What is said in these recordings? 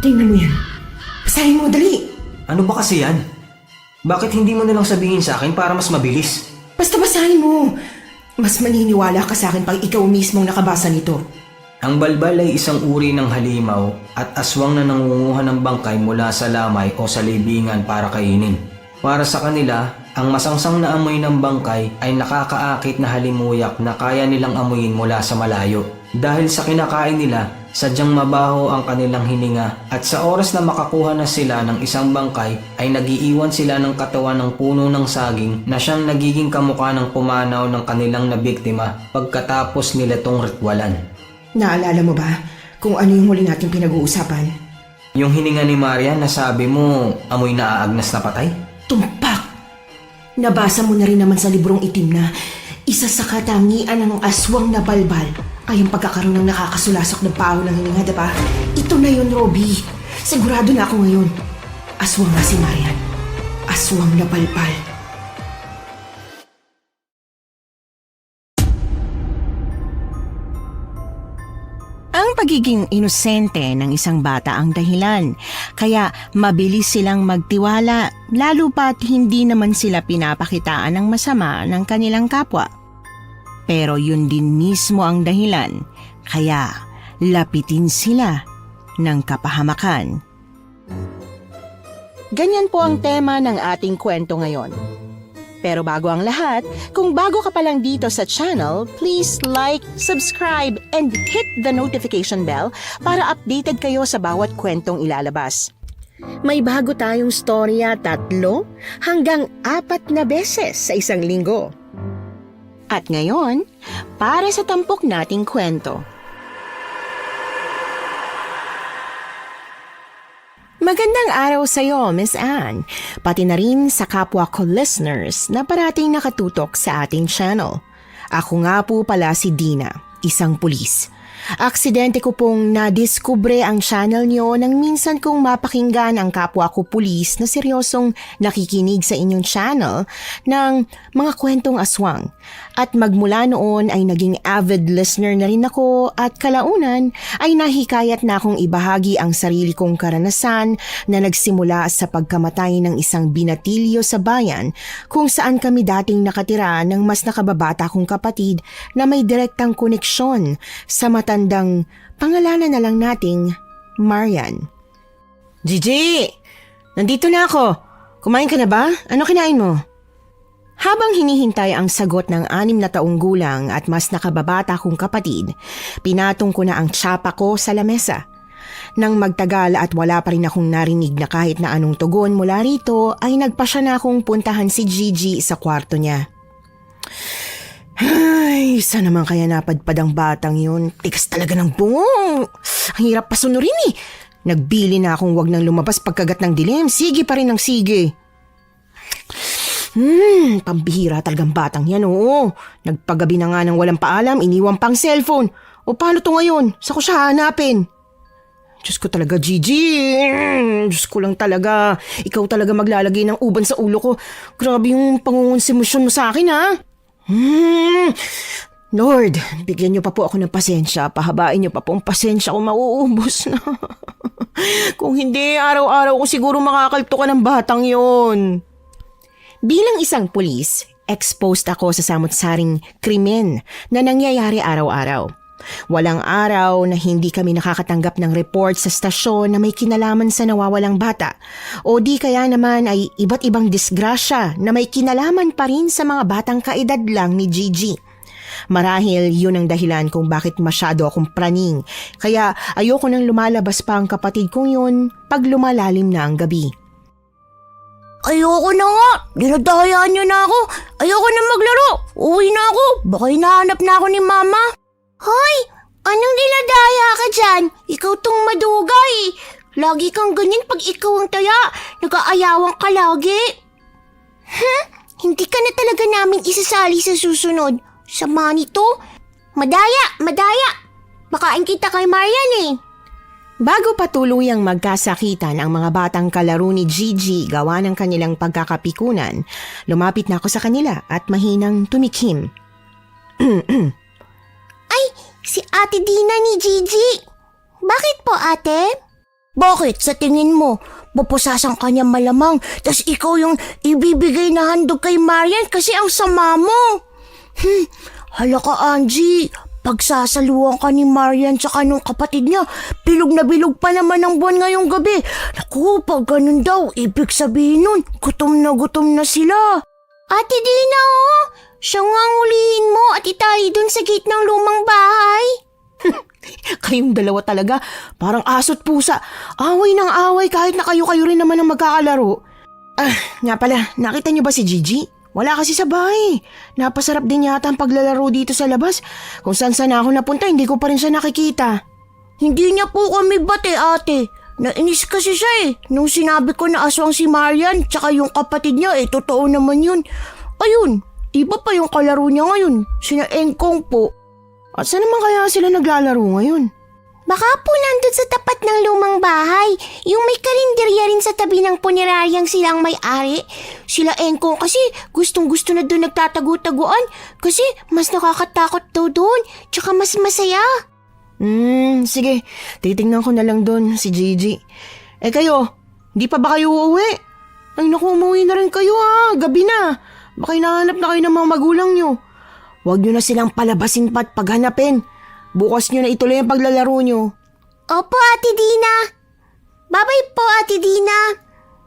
Tingnan mo yan. Basahin mo, dali. Ano ba kasi yan? Bakit hindi mo nalang sabihin sa akin para mas mabilis? Basta basahin mo. Mas maniniwala ka sa akin pag ikaw mismong nakabasa nito. Ang balbal ay isang uri ng halimaw at aswang na nangunguha ng bangkay mula sa lamay o sa libingan para kainin. Para sa kanila, ang masangsang na amoy ng bangkay ay nakakaakit na halimuyak na kaya nilang amuyin mula sa malayo. Dahil sa kinakain nila, sadyang mabaho ang kanilang hininga at sa oras na makakuha na sila ng isang bangkay ay nagiiwan sila ng katawan ng puno ng saging na siyang nagiging kamukha ng pumanaw ng kanilang nabiktima pagkatapos nila tong ritwalan. Naalala mo ba kung ano yung huli nating pinag-uusapan? Yung hininga ni Marian na sabi mo amoy na aagnas na patay? Tumpak! Nabasa mo na rin naman sa librong itim na isa sa katangian ng aswang na balbal ay ang pagkakaroon ng nakakasulasok ng pao ng hininga, diba? Ito na yun, Robby. Sigurado na ako ngayon. Aswang na si Marian. Aswang na balbal. Ang pagiging inosente ng isang bata ang dahilan, kaya mabilis silang magtiwala lalo pat hindi naman sila pinapakitaan ng masama ng kanilang kapwa. Pero yun din mismo ang dahilan, kaya lapitin sila ng kapahamakan. Ganyan po ang tema ng ating kwento ngayon. Pero bago ang lahat, kung bago ka pa lang dito sa channel, please like, subscribe, and hit the notification bell para updated kayo sa bawat kwentong ilalabas. May bago tayong storya 3 hanggang 4 na beses sa isang linggo. At ngayon, para sa tampok nating kwento. Magandang araw sa iyo, Miss Anne, pati na rin sa kapwa ko listeners na parating nakatutok sa ating channel. Ako nga po pala si Dina, isang pulis. Aksidente ko pong nadiskubre ang channel niyo nang minsan kong mapakinggan ang kapwa ko pulis na seryosong nakikinig sa inyong channel ng mga kwentong aswang. At magmula noon ay naging avid listener na rin ako at kalaunan ay nahikayat na akong ibahagi ang sarili kong karanasan na nagsimula sa pagkamatay ng isang binatilyo sa bayan kung saan kami dating nakatira ng mas nakababata kong kapatid na may direktang koneksyon sa matandang pangalanan na lang nating Marian. Gigi! Nandito na ako. Kumain ka na ba? Ano kinain mo? Habang hinihintay ang sagot ng 6 na taong gulang at mas nakababata kong kapatid, pinatong ko na ang tsapa ko sa lamesa. Nang magtagal at wala pa rin akong narinig na kahit na anong tugon mula rito, ay nagpasya na akong puntahan si Gigi sa kwarto niya. Ay, saan naman kaya napadpad ang batang yun? Tigas talaga ng bungong. Ang hirap pasunurin eh. Nagbili na akong wag nang lumabas pagkagat ng dilim. Sige pa rin ang sige. Pambihira talagang batang yan, oo. Nagpagabi na nga ng walang paalam, iniwan pang cellphone. O paano to ngayon? Saan ko siya hanapin? Diyos ko talaga, Gigi. Diyos ko lang talaga. Ikaw talaga maglalagay ng uban sa ulo ko. Grabe yung pangungonsimusyon mo sa akin, ha? Lord, bigyan niyo pa po ako ng pasensya. Pahabain niyo pa po ang pasensya ko, mauubos na. Kung hindi, araw-araw ko siguro makakalto ka ng batang yon. Bilang isang pulis, exposed ako sa samot-saring krimen na nangyayari araw-araw. Walang araw na hindi kami nakakatanggap ng report sa stasyon na may kinalaman sa nawawalang bata o di kaya naman ay iba't ibang disgrasya na may kinalaman pa rin sa mga batang kaedad lang ni Gigi. Marahil yun ang dahilan kung bakit masyado akong praning, kaya ayoko nang lumalabas pa ang kapatid kong yun pag lumalalim na ang gabi. Ayoko na nga. Dinadahayaan niyo na ako. Ayoko na maglaro. Uwi na ako. Baka hinahanap na ako ni Mama. Hoy! Anong dinadaya ka dyan? Ikaw tong madugay. Lagi kang ganyan pag ikaw ang taya. Nag-aayawang ka lagi. Hindi ka na talaga namin isasali sa susunod. Sama nito. Madaya! Madaya! Bakain kita kay Marian eh. Bago pa tuluyang magkasakitan ang mga batang kalaro ni Gigi gawa ng kanilang pagkakapikunan, lumapit na ako sa kanila at mahinang tumikim. Ay, si Ate Dina ni Gigi. Bakit po, ate? Bakit sa tingin mo? Pupusasan ka niya malamang, tas ikaw yung ibibigay na handog kay Marian kasi ang sama mo. Hala ka, Angie. Pagsasaluhan ka ni Marian tsaka nung kapatid niya, bilog na bilog pa naman ang buwan ngayong gabi. Naku, pag ganun daw, ibig sabihin nun, gutom na sila. Ate Dina, oh, siya nga ang ulihin mo at itahi dun sa gate ng lumang bahay. Kayong dalawa talaga, parang aso't pusa. Away ng away kahit na kayo-kayo rin naman ang magkakalaro. Nga pala, nakita niyo ba si Gigi? Wala kasi sa bahay. Napasarap din yata ang paglalaro dito sa labas. Kung saan ako napunta, hindi ko pa rin siya nakikita. Hindi niya po kami bate, ate. Nainis kasi siya eh. Nung sinabi ko na aswang si Marian, tsaka yung kapatid niya totoo naman yun. Ayun, iba pa yung kalaro niya ngayon. Sina Engkong po. At saan naman kaya sila naglalaro ngayon? Baka po nandun sa tapat ng lumang bahay. Yung may karinderya rin sa tabi ng puneraryang silang may-ari. Sila Engkong kasi gustong-gusto na doon nagtatago-taguan. Kasi mas nakakatakot daw doon. Tsaka mas masaya. Sige. Titingnan ko na lang doon si Gigi. Kayo, di pa ba kayo uuwi? Ay naku, umuwi na rin kayo ha. Gabi na. Baka hinahanap na kayo ng mga magulang nyo. Huwag nyo na silang palabasin pa't paghanapin. Bukas nyo na ituloy ang paglalaro nyo. Opo, Ate Dina. Bye-bye po, Ate Dina.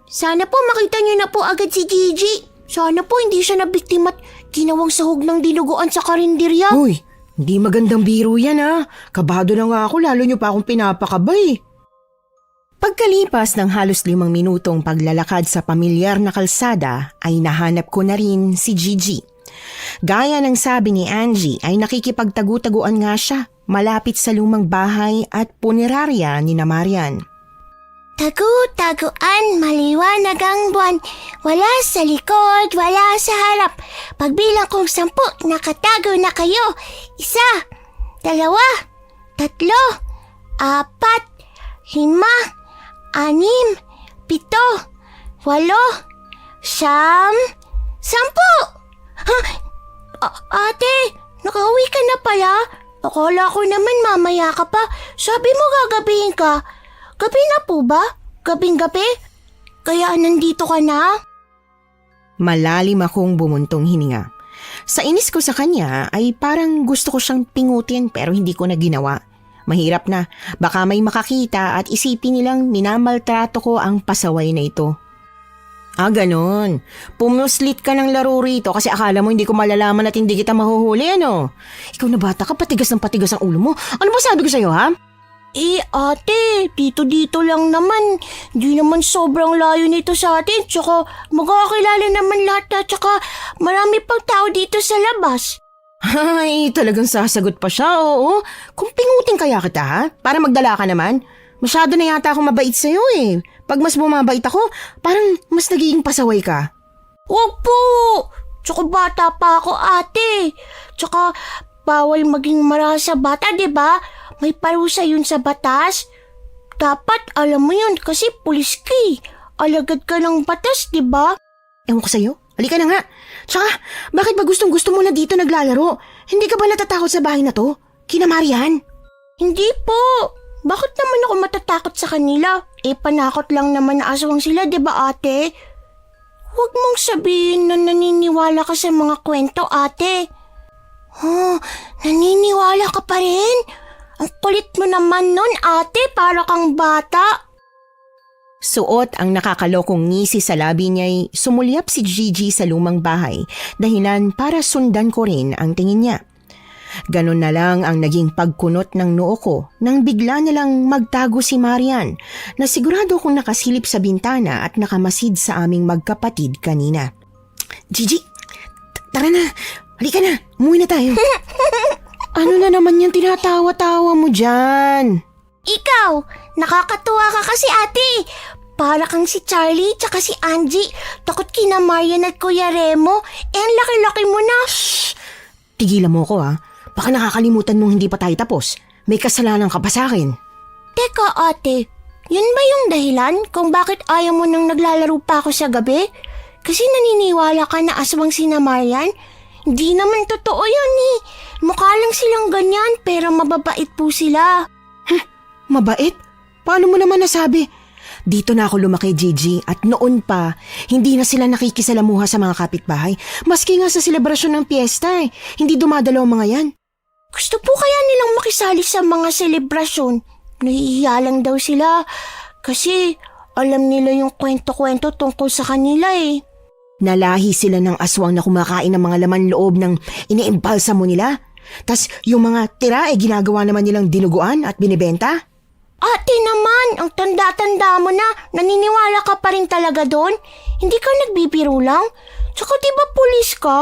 Sana po makita nyo na po agad si Gigi. Sana po hindi siya nabiktima at ginawang sahog ng dinuguan sa karinderya. Uy, hindi magandang biro yan ha. Kabado na nga ako, lalo nyo pa akong pinapakabay. Pagkalipas ng halos 5 minutong paglalakad sa pamilyar na kalsada ay nahanap ko na rin si Gigi. Gaya ng sabi ni Angie ay nakikipagtagu-taguan nga siya malapit sa lumang bahay at punerarya ni na Marian. Tagu-taguan, maliwanag ang buwan. Wala sa likod, wala sa harap. Pagbilang kong 10, nakatago na kayo. 1, 2, 3, 4, 5, 6, 7, 8, 9, 10. Ate, nakauwi ka na pala? Akala ko naman mamaya ka pa. Sabi mo gagabihin ka. Gabi na po ba? Gabing-gabi? Kaya nandito ka na? Malalim akong bumuntong hininga. Sa inis ko sa kanya ay parang gusto ko siyang pingutin pero hindi ko na ginawa. Mahirap na, baka may makakita at isipin nilang minamaltrato ko ang pasaway na ito. Ganon. Pumuslit ka ng laro rito kasi akala mo hindi ko malalaman at hindi kita mahuhuli, ano? Ikaw na bata ka, patigas ng patigas ang ulo mo. Ano ba sabi ko sa'yo, ha? Ate, dito lang naman. Di naman sobrang layo nito sa atin. Tsaka magkakilala naman lahat na. Tsaka marami pang tao dito sa labas. Ay, talagang sasagot pa siya, oo. Kung pingutin kaya kita, ha? Para magdala ka naman. Masyado na yata akong mabait sa'yo eh. Pag mas bumabait ako, parang mas nagiging pasaway ka. Wag po! Tsaka bata pa ako, ate. Tsaka bawal maging marasa bata, diba? May parusa yun sa batas. Dapat alam mo yun kasi pulis ka eh. Alagad ka ng batas, diba? Ewan ko sa'yo. Halika na nga. Tsaka, bakit ba gustong-gusto mo na dito naglalaro? Hindi ka ba natatakot sa bahay na to? Kina Marian? Hindi po. Bakit naman ako matatakot sa kanila? Panakot lang naman na aswang sila, diba ate? Huwag mong sabihin na naniniwala ka sa mga kwento, ate. Naniniwala ka pa rin? Ang kulit mo naman nun, ate, para kang bata. Suot ang nakakalokong ngisi sa labi niya'y sumulyap si Gigi sa lumang bahay dahilan para sundan ko rin ang tingin niya. Ganon na lang ang naging pagkunot ng noo ko nang bigla na lang magtago si Marian na sigurado kong nakasilip sa bintana at nakamasid sa aming magkapatid kanina. Gigi, tara na. Halika na. Umuwi na tayo. Ano na naman yung tinatawa-tawa mo dyan? Ikaw, nakakatuwa ka kasi ate. Para kang si Charlie tsaka si Angie. Takot kina Marian at Kuya Remo. Ang laki-laki mo na. Shh! Tigilan mo ko ha. Baka nakakalimutan mong hindi pa tayo tapos. May kasalanan ka pa sa akin. Teka ate, yun ba yung dahilan kung bakit ayaw mo nang naglalaro pa ako sa gabi? Kasi naniniwala ka na aswang sina Marian? Hindi naman totoo yan eh. Mukha lang silang ganyan pero mababait po sila. Mabait? Paano mo naman nasabi? Dito na ako lumaki, Gigi, at noon pa, hindi na sila nakikisalamuha sa mga kapitbahay. Maski nga sa selebrasyon ng piyesta hindi dumadalaw ang mga yan. Gusto po kaya nilang makisali sa mga selebrasyon? Nahihiya lang daw sila kasi alam nila yung kwento-kwento tungkol sa kanila Nalahi sila ng aswang na kumakain ng mga laman loob ng iniimbalsa mo nila. Tas yung mga tira ginagawa naman nilang dinuguan at binibenta. Ate naman, ang tanda-tanda mo na, naniniwala ka pa rin talaga doon? Hindi ka nagbibiro lang? Tsaka di ba pulis ka?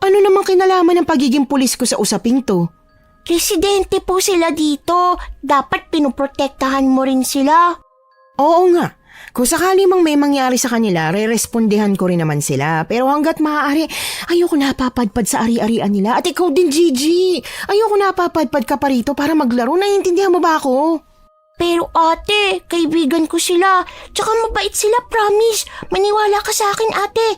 Ano namang kinalaman ng pagiging pulis ko sa usaping to? Residente po sila dito. Dapat pinoprotektahan mo rin sila. Oo nga. Kung sakali mang may mangyari sa kanila, re-respondehan ko rin naman sila. Pero hanggat maaari, ayoko napapadpad sa ari-arian nila. At ikaw din, Gigi. Ayoko napapadpad ka pa rito para maglaro. Naiintindihan mo ba ako? Pero ate, kaibigan ko sila. Tsaka mabait sila, promise. Maniwala ka sa akin, ate.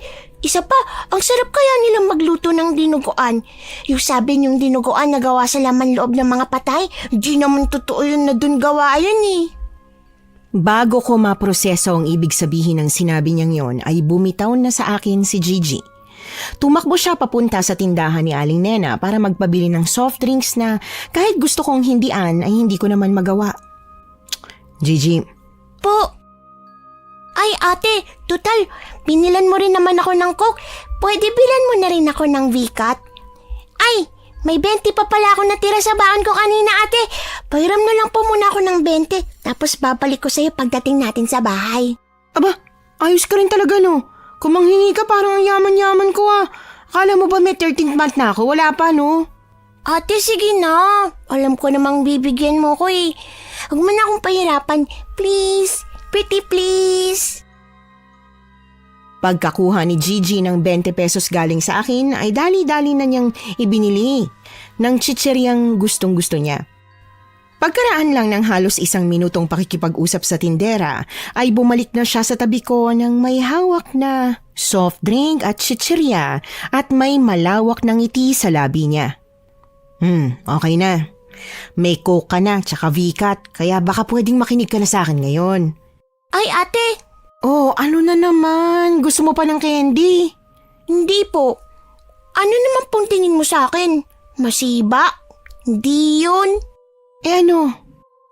Isa pa, ang sarap kaya nilang magluto ng dinuguan. Yung sabi niyong dinuguan na gawa sa laman loob ng mga patay, di naman totoo yun na dun gawa yan Bago ko maproseso ang ibig sabihin ng sinabi niyang yon, ay bumitaw na sa akin si Gigi. Tumakbo siya papunta sa tindahan ni Aling Nena para magpabili ng soft drinks na kahit gusto kong hindian ay hindi ko naman magawa. Gigi. Po. Ay ate, total, binilan mo rin naman ako ng Coke. Pwede bilan mo na rin ako ng V-Cut? Ay, may 20 pa pala ako natira sa baon ko kanina ate. Pahiram na lang po muna ako ng 20. Tapos babalik ko sa'yo pagdating natin sa bahay. Aba, ayos ka rin talaga no. Kung manghingi ka parang ang yaman-yaman ko Akala mo ba may 13th month na ako? Wala pa no? Ate, sige na. Alam ko namang bibigyan mo ko Huwag mo na akong pahirapan. Please. Pretty please. Pagkakuha ni Gigi ng 20 pesos galing sa akin ay dali-dali na niyang ibinili ng chicheryang gustong-gusto niya. Pagkaraan lang ng halos 1 minutong pakikipag-usap sa tindera ay bumalik na siya sa tabi ko ng may hawak na soft drink at chicherya at may malawak na ngiti sa labi niya. Okay na. May Coke ka na tsaka V-Cut kaya baka pwedeng makinig ka na sa akin ngayon. Ay ate. Oh, ano na naman? Gusto mo pa ng candy? Hindi po. Ano naman pong tingin mo sa akin? Masiba? Hindi yun. Ano?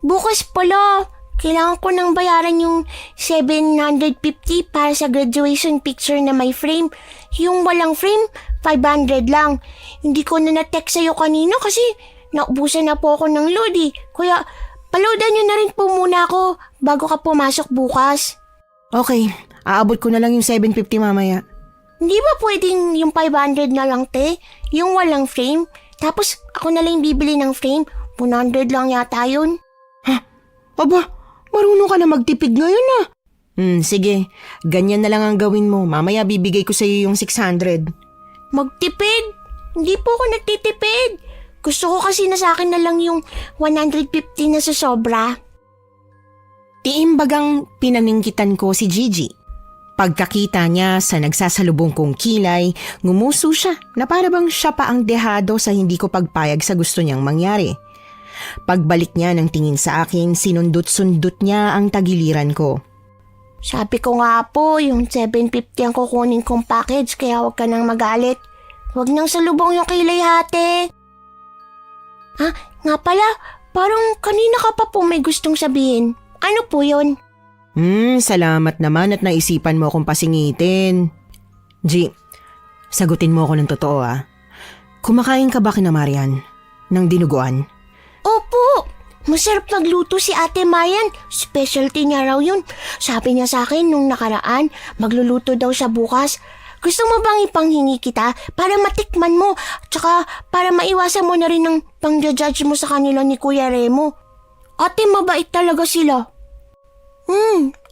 Bukas pala. Kailangan ko nang bayaran yung 750 para sa graduation picture na may frame. Yung walang frame, 500 lang. Hindi ko na na-text sa'yo kanina kasi naubusan na po ako ng load Kaya paloadan nyo na rin po muna ako bago ka pumasok bukas. Okay, aabot ko na lang yung 750 mamaya. Hindi ba pwedeng yung 500 na lang, te? Yung walang frame? Tapos ako na lang bibili ng frame? 100 lang yata yun. Aba, marunong ka na magtipid ngayon sige. Ganyan na lang ang gawin mo. Mamaya bibigay ko sa iyo yung 600. Magtipid? Hindi po ako nagtitipid. Gusto ko kasi na sa akin na lang yung 150 na sa sobra. Tiimbagang pinaningkitan ko si Gigi. Pagkakita niya sa nagsasalubong kong kilay, ngumuso siya na para bang siya pa ang dehado sa hindi ko pagpayag sa gusto niyang mangyari. Pagbalik niya ng tingin sa akin, sinundot-sundot niya ang tagiliran ko. Sabi ko nga po, yung 750 ang kukunin kong package kaya huwag ka nang magalit. Huwag nang salubong yung kilay hate. Nga pala, parang kanina ka pa po may gustong sabihin. Ano po yun? Salamat naman at naisipan mo akong pasingitin. G, sagutin mo ako ng totoo Kumakain ka ba kina Marian ng dinuguan? Opo, masarap magluto si Ate Marian. Specialty niya raw yun. Sabi niya sa akin nung nakaraan, magluluto daw siya bukas. Gusto mo bang ipanghingi kita para matikman mo? Tsaka para maiwasan mo na rin ng pang-judge mo sa kanila ni Kuya Remo. Ate, mabait talaga sila.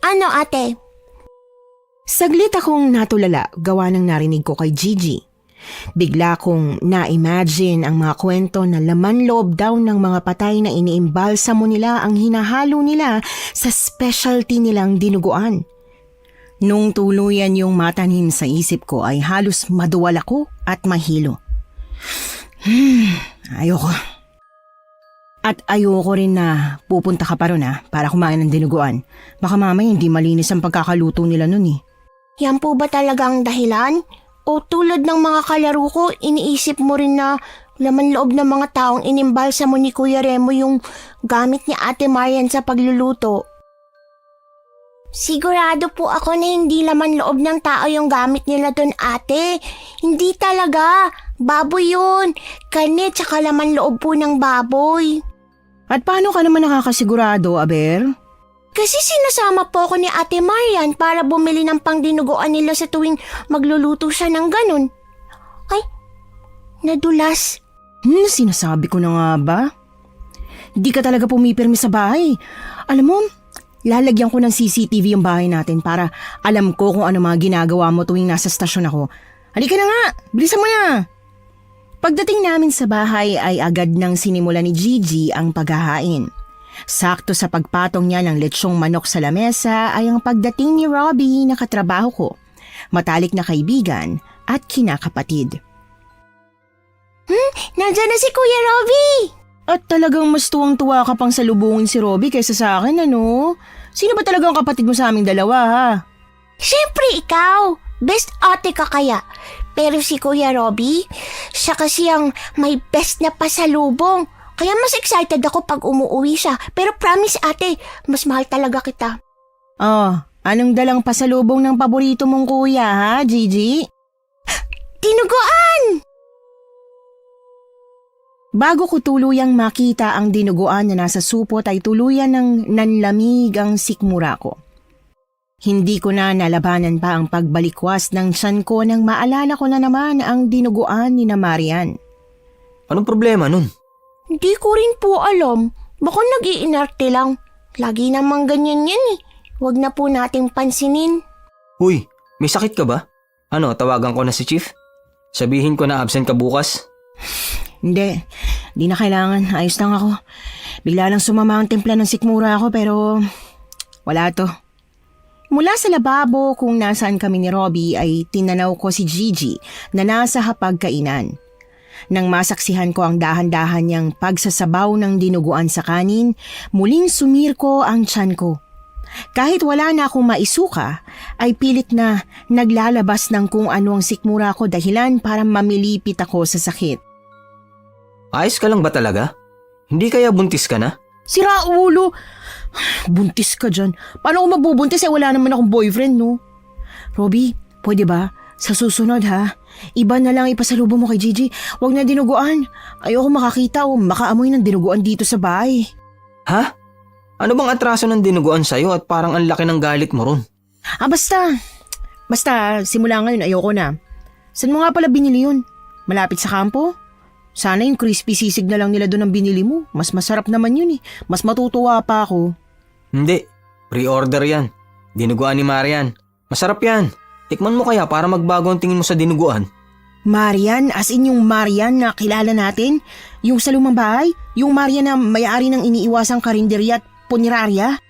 Ano ate? Saglit akong natulala gawa ng narinig ko kay Gigi. Bigla kong na-imagine ang mga kwento na laman loob daw ng mga patay na iniimbalsa mo nila ang hinahalo nila sa specialty nilang dinuguan. Nung tuluyan yung matanim sa isip ko ay halos maduwal ako at mahilo. Ayoko. At ayoko rin na pupunta ka pa ron para kumain ng dinuguan. Baka mamaya hindi malinis ang pagkakaluto nila nun eh. Yan po ba talaga ang dahilan? O tulad ng mga kalaro ko, iniisip mo rin na laman loob ng mga taong inimbalsa mo ni Kuya Remo yung gamit ni Ate Marian sa pagluluto? Sigurado po ako na hindi laman loob ng tao yung gamit nila doon, ate. Hindi talaga. Baboy yun. Kani tsaka laman loob po ng baboy. At paano ka naman nakakasigurado, Aber? Kasi sinasama po ako ni Ate Marian para bumili ng pangdinuguan nila sa tuwing magluluto siya ng ganun. Ay, nadulas. Sinasabi ko na nga ba? Di ka talaga pumipirmi sa bahay. Alam mo, lalagyan ko ng CCTV yung bahay natin para alam ko kung ano mga ginagawa mo tuwing nasa stasyon ako. Halika na nga, bilisan mo na. Pagdating namin sa bahay ay agad nang sinimula ni Gigi ang paghahain. Sakto sa pagpatong niya ng letsyong manok sa lamesa ay ang pagdating ni Robbie na katrabaho ko, matalik na kaibigan at kinakapatid. Nandiyan na si Kuya Robbie! At talagang mas tuwang-tuwa ka pang salubungin si Robbie kaysa sa akin, ano? Sino ba talagang kapatid mo sa aming dalawa, ha? Siyempre ikaw! Best ate ka kaya. Pero si Kuya Robbie, siya kasi ang may best na pasalubong. Kaya mas excited ako pag umuwi siya. Pero promise ate, mas mahal talaga kita. Oh, anong dalang pasalubong ng paborito mong kuya, ha, Gigi? Dinuguan! Bago ko tuluyang makita ang dinuguan na nasa supot ay tuluyan ng nanlamig ang sikmura ko. Hindi ko na nalabanan pa ang pagbalikwas ng tiyan ko nang maalala ko na naman ang dinuguan ni na Marian. Anong problema nun? Hindi ko rin po alam. Baka nag-iinarte lang. Lagi namang ganyan yan eh. Huwag na po nating pansinin. Uy, may sakit ka ba? Ano, tawagan ko na si Chief? Sabihin ko na absent ka bukas? Hindi na kailangan. Ayos lang ako. Bigla lang sumama ang timpla ng sikmura ako pero wala to. Mula sa lababo kung nasaan kami ni Robbie ay tinanaw ko si Gigi na nasa hapagkainan. Nang masaksihan ko ang dahan-dahan niyang pagsasabaw ng dinuguan sa kanin, muling sumirko ang tiyan ko. Kahit wala na akong maisuka, ay pilit na naglalabas ng kung ano ang sikmura ko dahilan para mamilipit ako sa sakit. Ayos ka lang ba talaga? Hindi kaya buntis ka na? Sira ulo! Buntis ka dyan. Paano ako mabubuntis wala naman akong boyfriend, no? Robbie, pwede ba? Sa susunod ha, iba na lang ipasalubong mo kay Gigi. Huwag na dinuguan. Ayoko makakita o makaamoy ng dinuguan dito sa bahay. Ha? Ano bang atraso ng dinuguan sa'yo at parang ang laki ng galit mo ron? Basta. Simula ngayon ayoko na. Saan mo nga pala binili yun? Malapit sa kampo? Sana yung crispy sisig na lang nila doon ang binili mo. Mas masarap naman yun eh. Mas matutuwa pa ako. Hindi. Pre-order yan. Dinuguan ni Marian. Masarap yan. Tikman mo kaya para magbago ang tingin mo sa dinuguan. Marian? As in yung Marian na kilala natin? Yung sa lumang bahay? Yung Marian na may-ari ng iniiwasang karinderya at punerarya?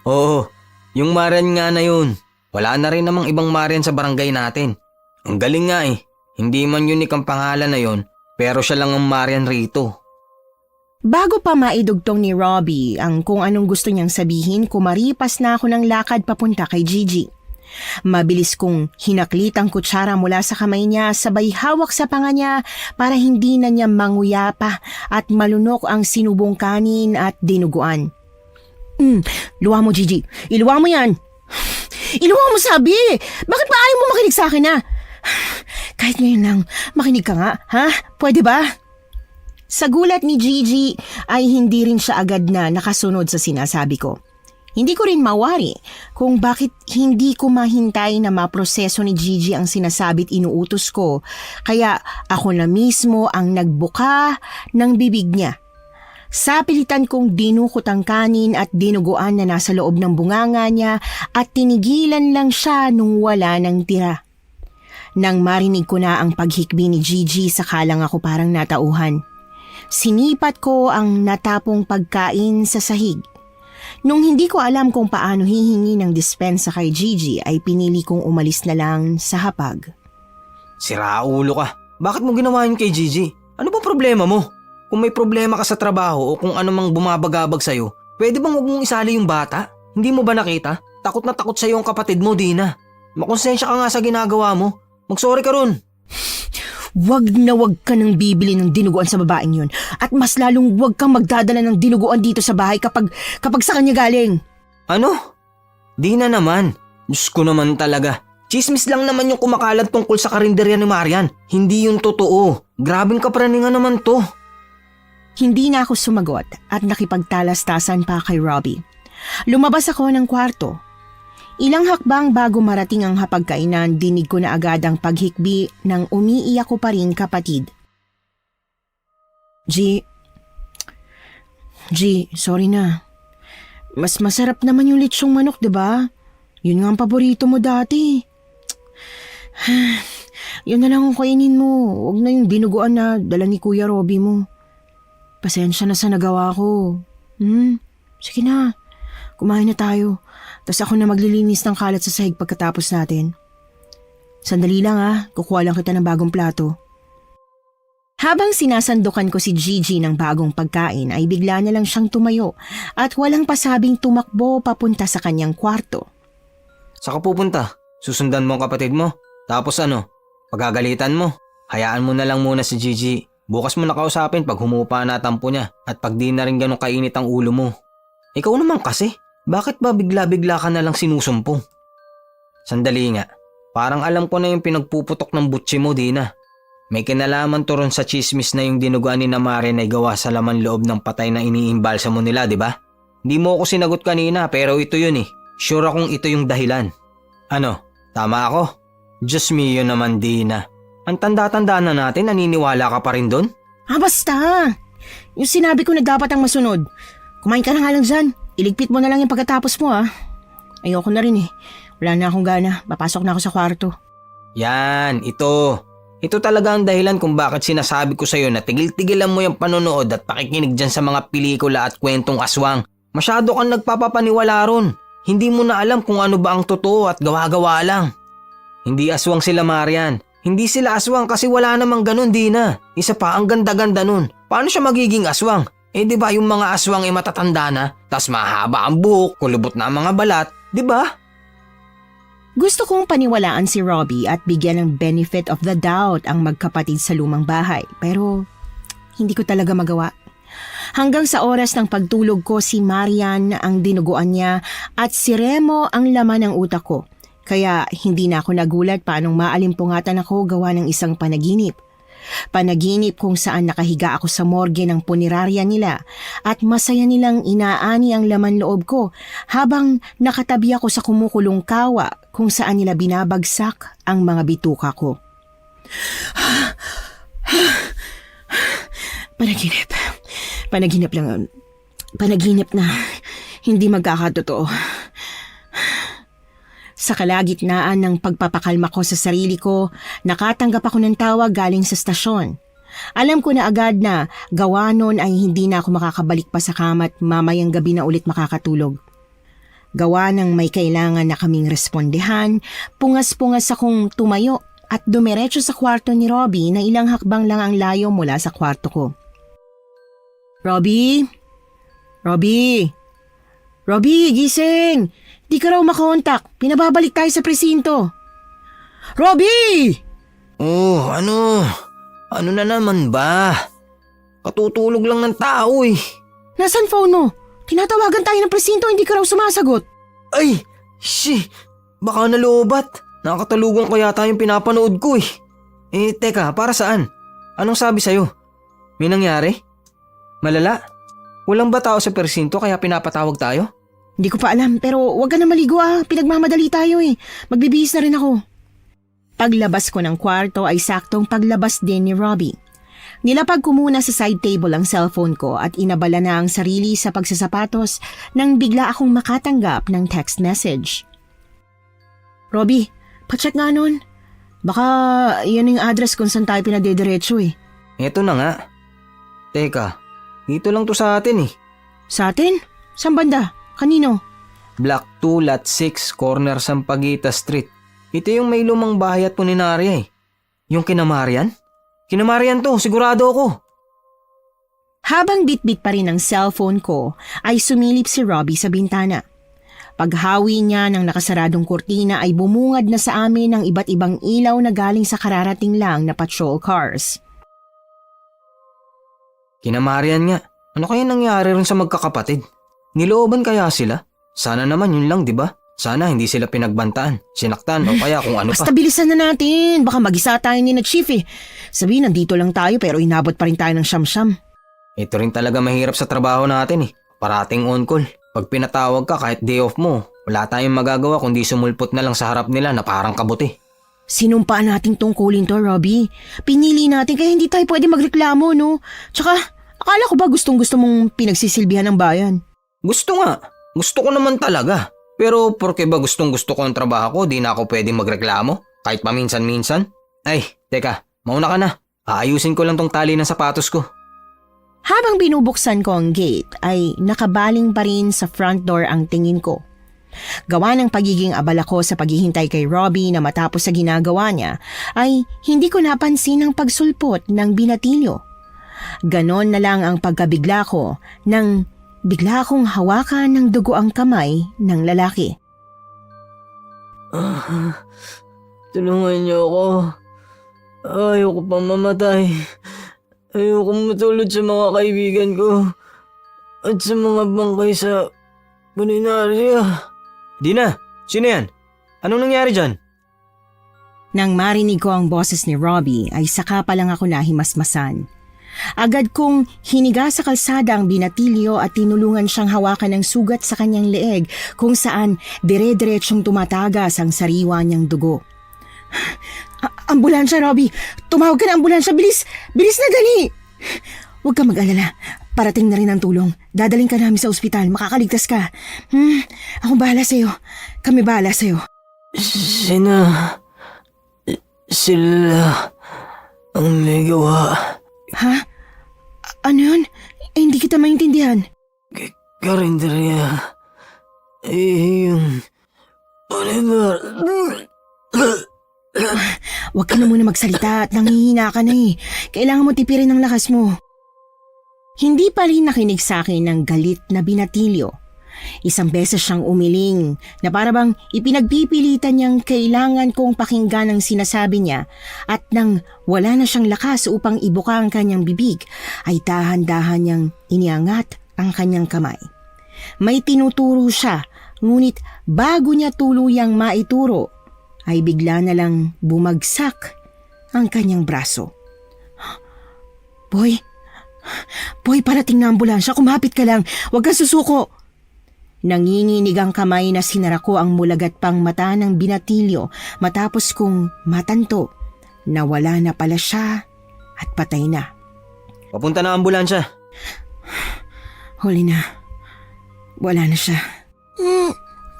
Oo. Yung Marian nga na yun. Wala na rin namang ibang Marian sa barangay natin. Ang galing nga eh. Hindi man unique ang pangalan na yon, pero siya lang ang Marian rito. Bago pa maidugtong ni Robbie ang kung anong gusto niyang sabihin, kumaripas na ako ng lakad papunta kay Gigi. Mabilis kong hinaklit ang kutsara mula sa kamay niya, sabay hawak sa panga niya para hindi na niya manguya pa at malunok ang sinubong kanin at dinuguan. Luwa mo, Gigi. Iluwa mo yan. Iluwa mo, sabi. Bakit ba ayaw mo makinig sa akin, ha? Kahit ngayon lang, makinig ka nga, ha? Pwede ba? Sa gulat ni Gigi ay hindi rin siya agad na nakasunod sa sinasabi ko. Hindi ko rin mawari kung bakit hindi ko mahintay na maproseso ni Gigi ang sinasabit inuutos ko, kaya ako na mismo ang nagbuka ng bibig niya. Sa pilitan kong dinukot ang kanin at dinuguan na nasa loob ng bunganga niya at tinigilan lang siya nung wala nang tira. Nang marinig ko na ang paghikbi ni Gigi, saka lang ako parang natauhan. Sinipat ko ang natapong pagkain sa sahig. Nung hindi ko alam kung paano hihingi ng dispensa kay Gigi, ay pinili kong umalis na lang sa hapag. Sira ulo ka. Bakit mo ginawa yun kay Gigi? Ano ba problema mo? Kung may problema ka sa trabaho o kung ano mang bumabagabag sa'yo, pwede bang huwag mong isali yung bata? Hindi mo ba nakita? Takot na takot sa'yo ang kapatid mo, Dina. Makonsensya ka nga sa ginagawa mo. Mag-sorry ka ron. Wag na wag ka nang bibili ng dinuguan sa babaeng yun. At mas lalong wag kang magdadala ng dinuguan dito sa bahay kapag sa kanya galing. Ano? Dina naman. Diyos ko naman talaga. Chismis lang naman yung kumakalat tungkol sa karinderya ni Marian. Hindi yung totoo. Grabing kapraningan naman to. Hindi na ako sumagot at nakipagtalastasan pa kay Robbie. Lumabas ako ng kwarto. Ilang hakbang bago marating ang hapagkainan, dinig ko na agad ang paghikbi ng umiiyak ko pa rin kapatid. G, sorry na. Mas masarap naman yung litsyong manok, diba? Yun nga ang paborito mo dati. Yun na lang ang kainin mo. Huwag na yung dinuguan na dala ni Kuya Robbie mo. Pasensya na sa nagawa ko. Sige na. Kumain na tayo. Tapos ako na maglilinis ng kalat sa sahig pagkatapos natin. Sandali lang kukuha lang kita ng bagong plato. Habang sinasandukan ko si Gigi ng bagong pagkain ay bigla na lang siyang tumayo at walang pasabing tumakbo papunta sa kanyang kwarto. Saka pupunta? Susundan mo ang kapatid mo? Tapos ano? Pagagalitan mo? Hayaan mo na lang muna si Gigi. Bukas mo nakausapin pag humupa na tampo niya at pag di na rin ganun kainit ang ulo mo. Ikaw naman kasi. Bakit ba bigla-bigla ka na lang sinusumpong? Sandali nga, parang alam ko na yung pinagpuputok ng butsi mo, Dina. May kinalaman to ron sa chismis na yung dinuguan ni Marian ay gawa sa laman loob ng patay na iniimbalsa mo nila, di ba? Hindi mo ako sinagot kanina pero ito yun eh. Sure akong ito yung dahilan. Ano, tama ako? Diyos mio naman, Dina. Ang tanda-tanda na natin, naniniwala ka pa rin doon? Basta! Yung sinabi ko na dapat ang masunod. Kumain ka na nga lang dyan. Iligpit mo na lang yung pagkatapos mo Ayoko na rin Wala na akong gana. Papasok na ako sa kwarto. Yan, ito. Ito talaga ang dahilan kung bakit sinasabi ko sa'yo na tigil-tigilan mo yung panonood at pakikinig dyan sa mga pelikula at kwentong aswang. Masyado kang nagpapapaniwala ron. Hindi mo na alam kung ano ba ang totoo at gawa-gawa lang. Hindi aswang sila, Marian. Hindi sila aswang kasi wala namang ganun, Dina. Isa pa, ang ganda-ganda nun. Paano siya magiging aswang? Di ba yung mga aswang matatanda na, tas mahaba ang buhok, kulubot na ang mga balat, di ba? Gusto kong paniwalaan si Robbie at bigyan ng benefit of the doubt ang magkapatid sa lumang bahay, pero hindi ko talaga magawa. Hanggang sa oras ng pagtulog ko, si Marian ang dinuguan niya at si Remo ang laman ng utak ko. Kaya hindi na ako nagulat paanong maalimpungatan ako gawa ng isang panaginip. Panaginip kung saan nakahiga ako sa morgue ng punerarya nila at masaya nilang inaani ang laman loob ko habang nakatabi ako sa kumukulong kawa kung saan nila binabagsak ang mga bituka ko. Panaginip. Panaginip lang. Panaginip na hindi magkakatotoo. Sa kalagitnaan ng pagpapakalma ko sa sarili ko, nakatanggap ako ng tawag galing sa stasyon. Alam ko na agad na gawa nun ay hindi na ako makakabalik pa sa kama at mamayang gabi na ulit makakatulog. Gawa ng may kailangan na kaming respondehan, pungas-pungas akong tumayo at dumiretso sa kwarto ni Robbie na ilang hakbang lang ang layo mula sa kwarto ko. Robbie? Robbie? Robbie, gising! Di ka raw makontak. Pinababalik tayo sa presinto. Robbie! Oh, ano? Ano na naman ba? Katutulog lang ng tao Nasaan phone mo? Tinatawagan tayo ng presinto, hindi ka raw sumasagot. Ay, baka nalobat. Nakakatalugan ko yata yung pinapanood ko teka, para saan? Anong sabi sa'yo? May nangyari? Malala? Walang ba tao sa presinto kaya pinapatawag tayo? Hindi ko pa alam, pero wag ka na maligo pinagmamadali tayo Magbibihis na rin ako. Paglabas ko ng kwarto ay saktong paglabas din ni Robbie. Nilapag ko muna sa side table ang cellphone ko at inabala na ang sarili sa pagsasapatos nang bigla akong makatanggap ng text message. Robbie, pacheck nga nun. Baka yan yung address kung saan tayo pinadediretso Eto na nga. Teka, dito lang to sa atin Sa atin? Saan banda? Kanino? Block 2, Lot 6, Corner Sampaguita Street. Ito yung may lumang bahay at puninarya Yung kinamarian? Kinamarian to, sigurado ako. Habang bitbit pa rin ang cellphone ko, ay sumilip si Robbie sa bintana. Paghawi niya ng nakasaradong kurtina ay bumungad na sa amin ang iba't ibang ilaw na galing sa kararating lang na patrol cars. Kina Marian nga, ano kaya nangyari rin sa magkakapatid? Nilooban kaya sila? Sana naman yun lang, di ba? Sana hindi sila pinagbantaan, sinaktan o kaya kung ano pa. Basta bilisan na natin, baka mag-isa tayo ni na Chief eh. Sabihin, nandito lang tayo pero inabot pa rin tayo ng siyam-siyam. Ito rin talaga mahirap sa trabaho natin eh. Parating on call. Pag pinatawag ka kahit day off mo, wala tayong magagawa kundi sumulpot na lang sa harap nila na parang kabuti. Sinumpaan nating tungkulin to, Robbie. Pinili natin kaya hindi tayo pwede magreklamo, no? Tsaka, akala ko ba gustong-gusto mong pinagsisilbihan ng bayan? Gusto nga. Gusto ko naman talaga. Pero porke ba gustong-gusto ko ang trabaho ko, di na ako pwedeng magreklamo? Kahit paminsan-minsan? Ay, teka, mauna ka na. Aayusin ko lang tong tali ng sapatos ko. Habang binubuksan ko ang gate ay nakabaling pa rin sa front door ang tingin ko. Gawa ng pagiging abala ko sa paghihintay kay Robbie na matapos sa ginagawa niya ay hindi ko napansin ang pagsulpot ng binatilyo. Ganon na lang ang pagkabigla ko nang bigla akong hawakan ng dugo ang kamay ng lalaki. Tulungan niyo ako. Ayoko pang mamatay. Ayoko matulad sa mga kaibigan ko at sa mga bangkay sa puninarya. Dina, sino yan? Anong nangyari dyan? Nang marinig ko ang boses ni Robbie ay saka pa lang ako nahimasmasan. Agad kong hiniga sa kalsada ang binatilyo at tinulungan siyang hawakan ng sugat sa kanyang leeg kung saan dire-diretsyong tumatagas ang sariwa niyang dugo. Ambulansya, Robbie! Tumawag ka na ambulansya! Bilis! Bilis na dali! Huwag ka mag-alala. Parating na rin ang tulong. Dadaling ka namin sa ospital. Makakaligtas ka. Ako bahala sa'yo. Kami bahala sa'yo. Sila ang may gawa. Ha? Ano yun? Hindi kita maintindihan. Karinderya. Yung... Oliver... Huwag ka na muna magsalita at nanghihina ka na eh. Kailangan mo tipirin ang lakas mo. Hindi pa rin nakinig sa akin ng galit na binatilyo. Isang beses siyang umiling na para bang ipinagpipilitan niyang kailangan kong pakinggan ang sinasabi niya at nang wala na siyang lakas upang ibuka ang kanyang bibig ay dahan-dahan niyang iniangat ang kanyang kamay. May tinuturo siya ngunit bago niya tuluyang maituro ay bigla na lang bumagsak ang kanyang braso. Boy, parating na ambulansya. Kumapit ka lang. Huwag kang susuko. Nanginginig ang kamay na sinara ko ang mulagat pang mata ng binatilyo matapos kong matanto na wala na pala siya at patay na. Papunta na ang ambulansya. Huli na. Wala na siya.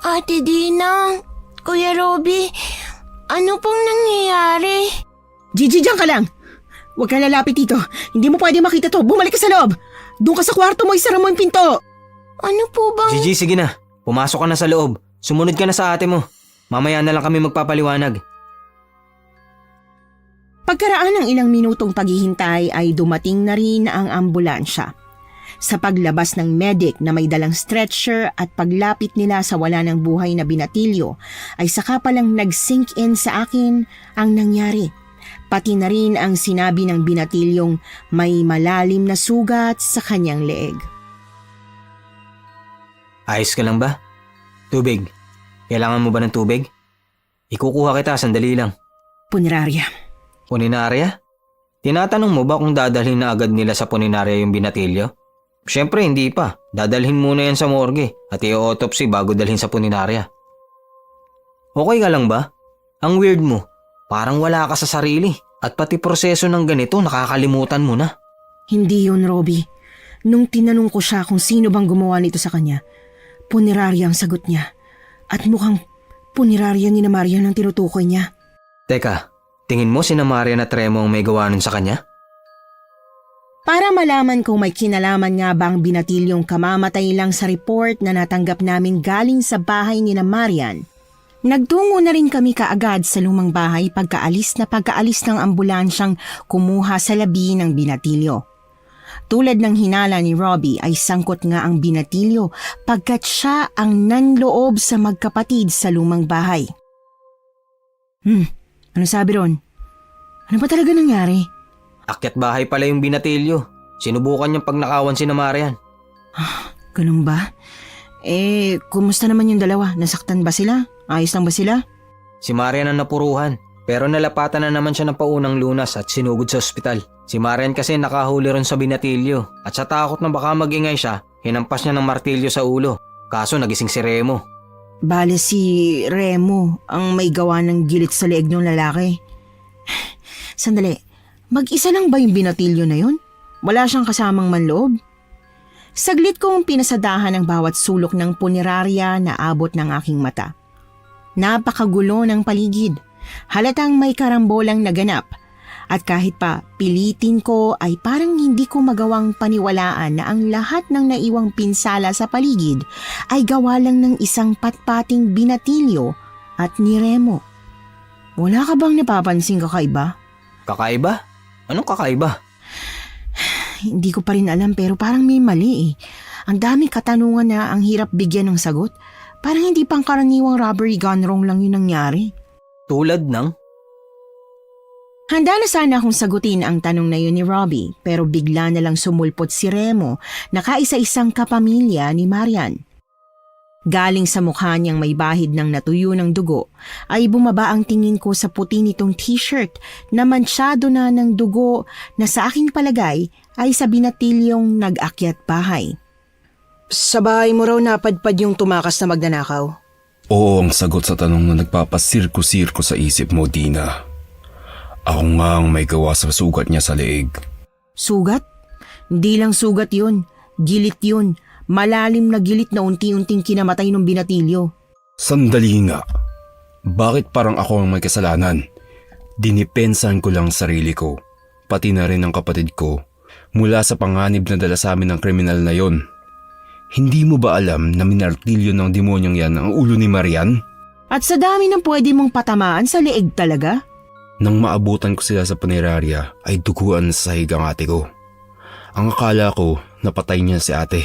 Ate Dina, Kuya Robbie, ano pong nangyayari? Gigi, diyan ka lang. Huwag kang lalapit dito. Hindi mo pwede makita to. Bumalik ka sa loob. Doon ka sa kwarto mo, isara mo yung pinto. Ano po bang... Gigi, sige na. Pumasok ka na sa loob. Sumunod ka na sa ate mo. Mamaya na lang kami magpapaliwanag. Pagkaraan ng ilang minutong paghihintay ay dumating na rin ang ambulansya. Sa paglabas ng medic na may dalang stretcher at paglapit nila sa wala ng buhay na binatilyo, ay saka palang nag-sink in sa akin ang nangyari. Pati na rin ang sinabi ng binatilyong may malalim na sugat sa kanyang leeg. Ayos ka lang ba? Tubig. Kailangan mo ba ng tubig? Ikukuha kita, sandali lang. Punerarya. Puninarya? Tinatanong mo ba kung dadalhin na agad nila sa puninarya yung binatilyo? Siyempre hindi pa. Dadalhin muna yan sa morgue at i-autopsy bago dalhin sa puninarya. Okay ka lang ba? Ang weird mo. Parang wala ka sa sarili at pati proseso ng ganito nakakalimutan mo na. Hindi yun, Robbie. Nung tinanong ko siya kung sino bang gumawa nito sa kanya, punerarya ang sagot niya. At mukhang punerarya ni na Marian ang tinutukoy niya. Teka, tingin mo si na Marian at Remo ang may gawa nun sa kanya? Para malaman kung may kinalaman nga ba ang binatilyong kamamatay lang sa report na natanggap namin galing sa bahay ni na Marian, nagtungo na rin kami kaagad sa lumang bahay pagkaalis ng ambulansyang kumuha sa labi ng binatilyo. Tulad ng hinala ni Robbie ay sangkot nga ang binatilyo pagkat siya ang nanloob sa magkapatid sa lumang bahay. Ano sabi ron? Ano ba talaga nangyari? Akyat bahay pala yung binatilyo. Sinubukan niyang pagnakawan si Marian. Ganun ba? Kumusta naman yung dalawa? Nasaktan ba sila? Ayos lang ba sila? Si Marian ang napuruhan, pero nalapatan na naman siya ng paunang lunas at sinugod sa ospital. Si Marian kasi nakahuli ron sa binatilyo at sa takot na baka magingay siya, hinampas niya ng martilyo sa ulo. Kaso nagising si Remo. Bale si Remo ang may gawa ng gilit sa leeg ng lalaki. Sandali, mag-isa lang ba yung binatilyo na yun? Wala siyang kasamang manloob? Saglit kong pinasadahan ang bawat sulok ng punerarya na abot ng aking mata. Napakagulo ng paligid. Halatang may karambolang naganap. At kahit pa pilitin ko ay parang hindi ko magawang paniwalaan na ang lahat ng naiwang pinsala sa paligid ay gawa lang ng isang patpating binatilyo at ni Remo. Wala ka bang napapansing kakaiba? Kakaiba? Anong kakaiba? Hindi ko pa rin alam pero parang may mali eh. Ang daming katanungan na ang hirap bigyan ng sagot. Parang hindi pangkaraniwang robbery gone wrong lang yun nangyari. Tulad ng? Handa na sana akong sagutin ang tanong na yun ni Robbie pero bigla na lang sumulpot si Remo na kaisa-isang kapamilya ni Marian. Galing sa mukha niyang may bahid ng natuyo ng dugo ay bumaba ang tingin ko sa puti nitong t-shirt na mansyado na ng dugo na sa aking palagay ay sa binatilyong nag-akyat bahay. Sa bahay mo raw napadpad yung tumakas na magnanakaw? Oo ang sagot sa tanong na nagpapasirko-sirko sa isip mo, Dina. Ako nga ang may gawa sa sugat niya sa leeg. Sugat? Hindi lang sugat yun. Gilit yun. Malalim na gilit na unti-unting kinamatay ng binatilyo. Sandali nga. Bakit parang ako ang may kasalanan? Dinipensahan ko lang sarili ko, pati na rin ang kapatid ko, mula sa panganib na dala sa amin ng kriminal na yon. Hindi mo ba alam na minartilyo ng demonyong yan ang ulo ni Marian? At sa dami ng pwede mong patamaan sa leeg talaga? Nang maabutan ko sila sa punerarya ay duguan sa sahig ang ate ko. Ang akala ko napatay niya si ate.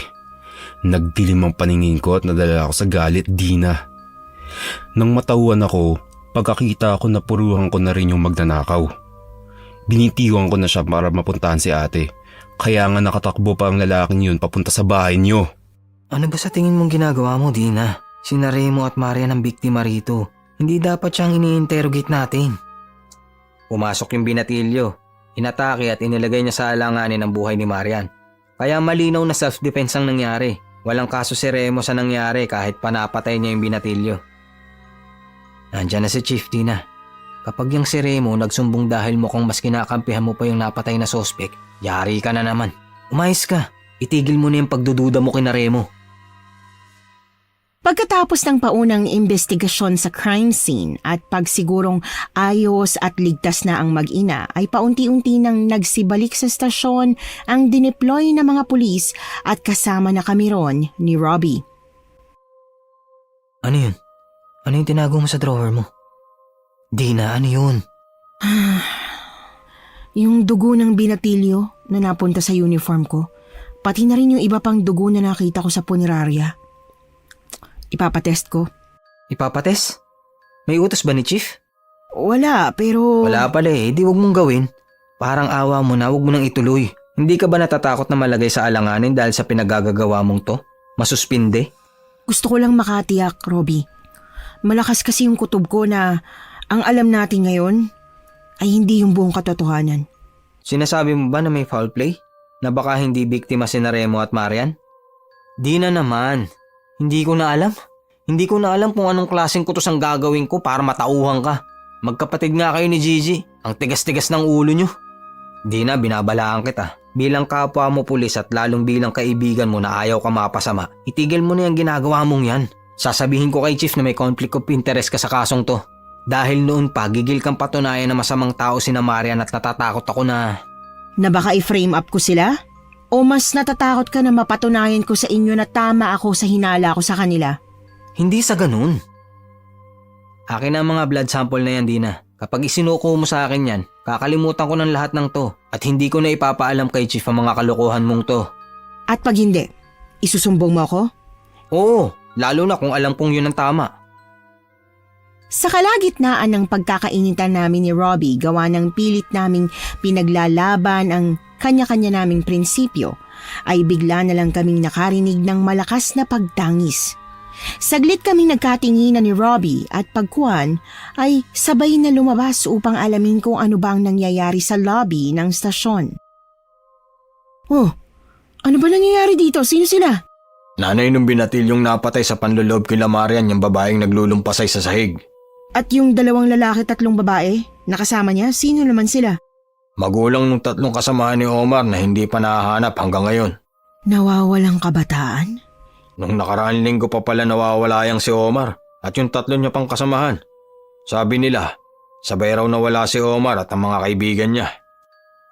Nagdilim ang paningin ko at nadala ako sa galit, Dina. Nang matauhan ako, pagkakita ko na puruhan ko na rin yung magnanakaw. Binitiwan ko na siya para mapuntahan si ate. Kaya nga nakatakbo pa ang lalaking yun papunta sa bahay niyo. Ano ba sa tingin mong ginagawa mo, Dina? Sina Remo at Marian ang biktima rito. Hindi dapat siyang ini-interrogate natin. Pumasok yung binatilyo, inatake at inilagay niya sa alanganin ang buhay ni Marian. Kaya malinaw na self-defense ang nangyari. Walang kaso si Remo sa nangyari kahit panapatay niya yung binatilyo. Nandiyan na si Chief, Dina. Kapag yung si Remo nagsumbong dahil mukhang mas kinakampihan mo pa yung napatay na sospek, yari ka na naman. Umayos ka. Itigil mo na yung pagdududa mo kina Remo. Pagkatapos ng paunang investigasyon sa crime scene at pagsigurong ayos at ligtas na ang mag-ina ay paunti-unti nang nagsibalik sa stasyon ang dineploy na mga pulis at kasama na kami ron ni Robbie. Ano yun? Ano yung tinago mo sa drawer mo? Dina, ano yun? Yung dugo ng binatilyo na napunta sa uniform ko, pati na rin yung iba pang dugo na nakita ko sa punerarya. Ipapatest ko. Ipapatest? May utos ba ni Chief? Wala, pero... Wala pala eh, di wag mong gawin. Parang awa mo na, wag mo nang ituloy. Hindi ka ba natatakot na malagay sa alanganin dahil sa pinagagagawa mong to? Masuspinde? Gusto ko lang makatiyak, Robbie. Malakas kasi yung kutob ko na ang alam natin ngayon ay hindi yung buong katotohanan. Sinasabi mo ba na may foul play? Na baka hindi biktima si Remo at Marian? Di na naman. Hindi ko na alam. Hindi ko na alam kung anong klaseng kutos ang gagawin ko para matauhan ka. Magkapatid nga kayo ni Gigi. Ang tigas-tigas ng ulo nyo. Di na, binabalaan kita. Bilang kapwa mo pulis at lalong bilang kaibigan mo na ayaw ka mapasama, itigil mo na yung ginagawa mong yan. Sasabihin ko kay Chief na may conflict of interest ka sa kasong to. Dahil noon pa, gigil kang patunayan na masamang tao si Marian at natatakot ako na... Na baka i-frame up ko sila? O mas natatakot ka na mapatunayan ko sa inyo na tama ako sa hinala ko sa kanila? Hindi sa ganun. Akin na ang mga blood sample na yan, Dina. Kapag isinuko mo sa akin yan, Kakalimutan ko ng lahat ng to at hindi ko na ipapaalam kay Chief ang mga kalokohan mong to. At pag hindi, isusumbong mo ako? Oo, lalo na kung alam kong yun ang tama. Sa kalagitnaan ng pagkakainitan namin ni Robbie gawa ng pilit naming pinaglalaban ang kanya-kanya naming prinsipyo, ay bigla na lang kaming nakarinig ng malakas na pagtangis. Saglit kaming nagkatinginan ni Robbie at pagkuhan ay sabay na lumabas upang alamin kung ano ba ang nangyayari sa lobby ng stasyon. Oh, ano ba nangyayari dito? Sino sila? Nanay nung binatilyong napatay sa panloloob kila Marian yung babaeng naglulumpasay sa sahig. At yung 2 lalaki 3 babae, nakasama niya, sino naman sila? Magulang nung 3 kasamahan ni Omar na hindi pa nahahanap hanggang ngayon. Nawawalang kabataan? Nung nakaraang linggo pa pala nawawala yang si Omar at yung 3 niya pang kasamahan. Sabi nila, sabay raw nawala si Omar at ang mga kaibigan niya.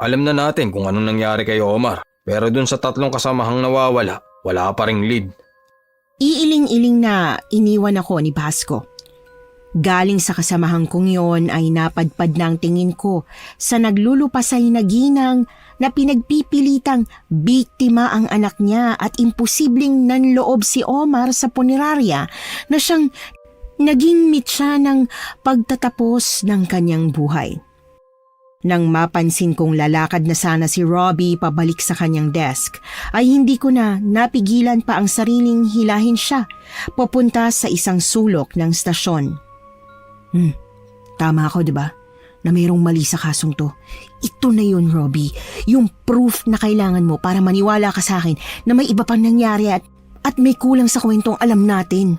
Alam na natin kung anong nangyari kay Omar, pero dun sa 3 kasamahang nawawala, wala pa ring lead. Iiling-iling na iniwan ako ni Basco. Galing sa kasamahang kong yon ay napadpad na ang tingin ko sa naglulupasay na ginang na pinagpipilitang biktima ang anak niya at imposibleng nanloob si Omar sa punerarya na siyang naging mitya ng pagtatapos ng kanyang buhay. Nang mapansin kong lalakad na sana si Robbie pabalik sa kanyang desk, ay hindi ko na napigilan pa ang sariling hilahin siya papunta sa isang sulok ng stasyon. Tama ako, diba? Na mayroong mali sa kasong to. Ito na yun, Robbie. Yung proof na kailangan mo para maniwala ka sa akin na may iba pang nangyari at may kulang sa kwentong alam natin.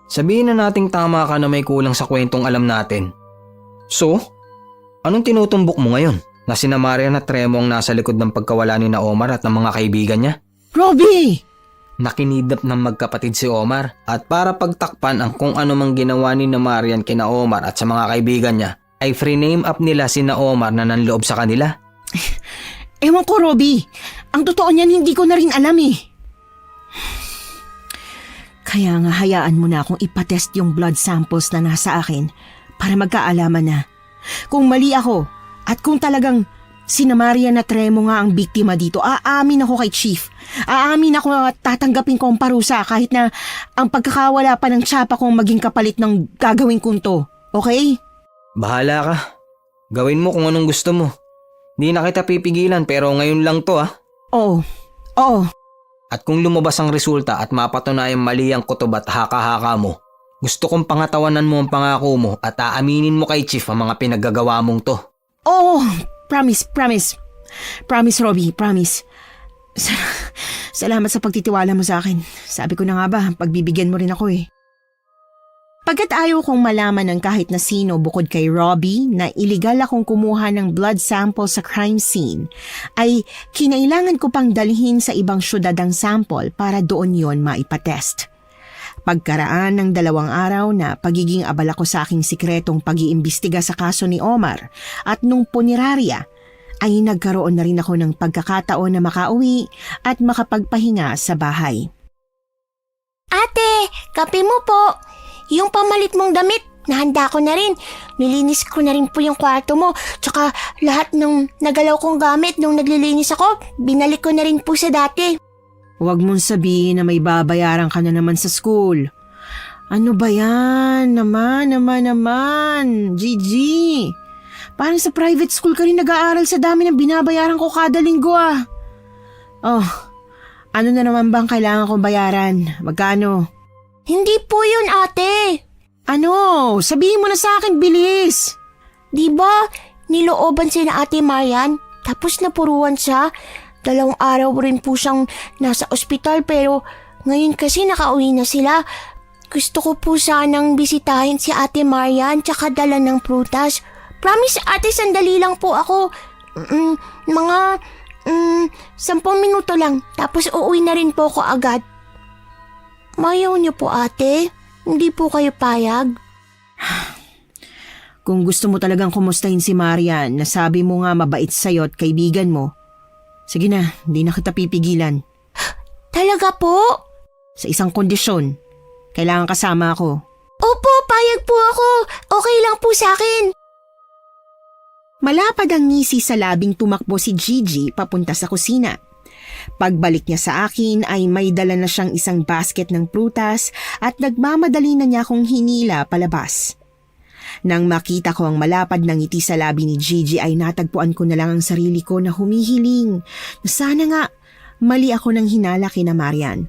Sabihin na nating tama ka na may kulang sa kwentong alam natin. So, anong tinutumbok mo ngayon? Na sina Marian at Remo ang nasa likod ng pagkawala ni na Omar at ng mga kaibigan niya? Robbie! Nakinidnap ng magkapatid si Omar at para pagtakpan ang kung ano mang ginawa ni na Marian kina Omar at sa mga kaibigan niya, ay free-name up nila si na Omar na nanloob sa kanila. Ewan ko, Robbie. Ang totoo niyan hindi ko na rin alam eh. Kaya nga hayaan mo na akong ipatest yung blood samples na nasa akin para magkaalaman na. Kung mali ako at kung talagang sina Marian at Remo nga ang biktima dito, aamin ako kay Chief. Aamin ako at tatanggapin ko ang parusa kahit na ang pagkakawala pa ng tsapa kong maging kapalit ng gagawin kong to. Okay? Bahala ka. Gawin mo kung anong gusto mo. Di na kita pipigilan pero ngayon lang to Oo. At kung lumabas ang resulta at mapatunayang mali ang kutob at haka-haka mo, gusto kong pangatawanan mo ang pangako mo at aaminin mo kay Chief ang mga pinaggagawa mong to. Oo. Promise. Promise, Robbie. Promise. Salamat sa pagtitiwala mo sa akin. Sabi ko na nga ba, pagbibigyan mo rin ako eh. Pagkat ayaw kong malaman ng kahit na sino bukod kay Robbie na iligal akong kumuha ng blood sample sa crime scene, ay kinailangan ko pang dalhin sa ibang syudad ang sample para doon yon maipatest. Pagkaraan ng 2 araw na pagiging abala ko sa aking sikretong pag-iimbestiga sa kaso ni Omar at nung punerarya, ay nagkaroon na rin ako ng pagkakataon na makauwi at makapagpahinga sa bahay. Ate, kape mo po. Yung pamalit mong damit, nahanda ko na rin. Nilinis ko na rin po yung kwarto mo. Tsaka lahat ng nagalaw kong gamit nung naglilinis ako, binalik ko na rin po sa dati. Huwag mong sabihin na may babayaran ka na naman sa school. Ano ba yan? Naman. Gigi. Parang sa private school ka rin nag-aaral sa dami ng binabayaran ko kada linggo Oh, ano na naman bang kailangan kong bayaran? Magkano? Hindi po yun, ate. Ano? Sabihin mo na sa akin, bilis. Diba, nilooban si na ate Marian, tapos napuruan siya. 2 araw rin po siyang nasa ospital pero ngayon kasi nakauwi na sila. Gusto ko po sanang bisitahin si ate Marian tsaka dala ng prutas. Promise ate, sandali lang po ako. Mga 10 minuto lang tapos uuwi na rin po ako agad. Mayaw niyo po ate? Hindi po kayo payag? Kung gusto mo talagang kumustahin si Marian, nasabi mo nga mabait sa'yo at kaibigan mo, sige na, hindi na kita pipigilan. Talaga po? Sa isang kondisyon, kailangan kasama ako. Opo, payag po ako. Okay lang po sa akin. Malapad ang ngisi sa labing tumakbo si Gigi papunta sa kusina. Pagbalik niya sa akin ay may dala na siyang isang basket ng prutas at nagmamadali na niya akong hinila palabas. Nang makita ko ang malapad ng ngiti sa labi ni Gigi ay natagpuan ko na lang ang sarili ko na humihiling na sana nga mali ako ng hinala kina Marian.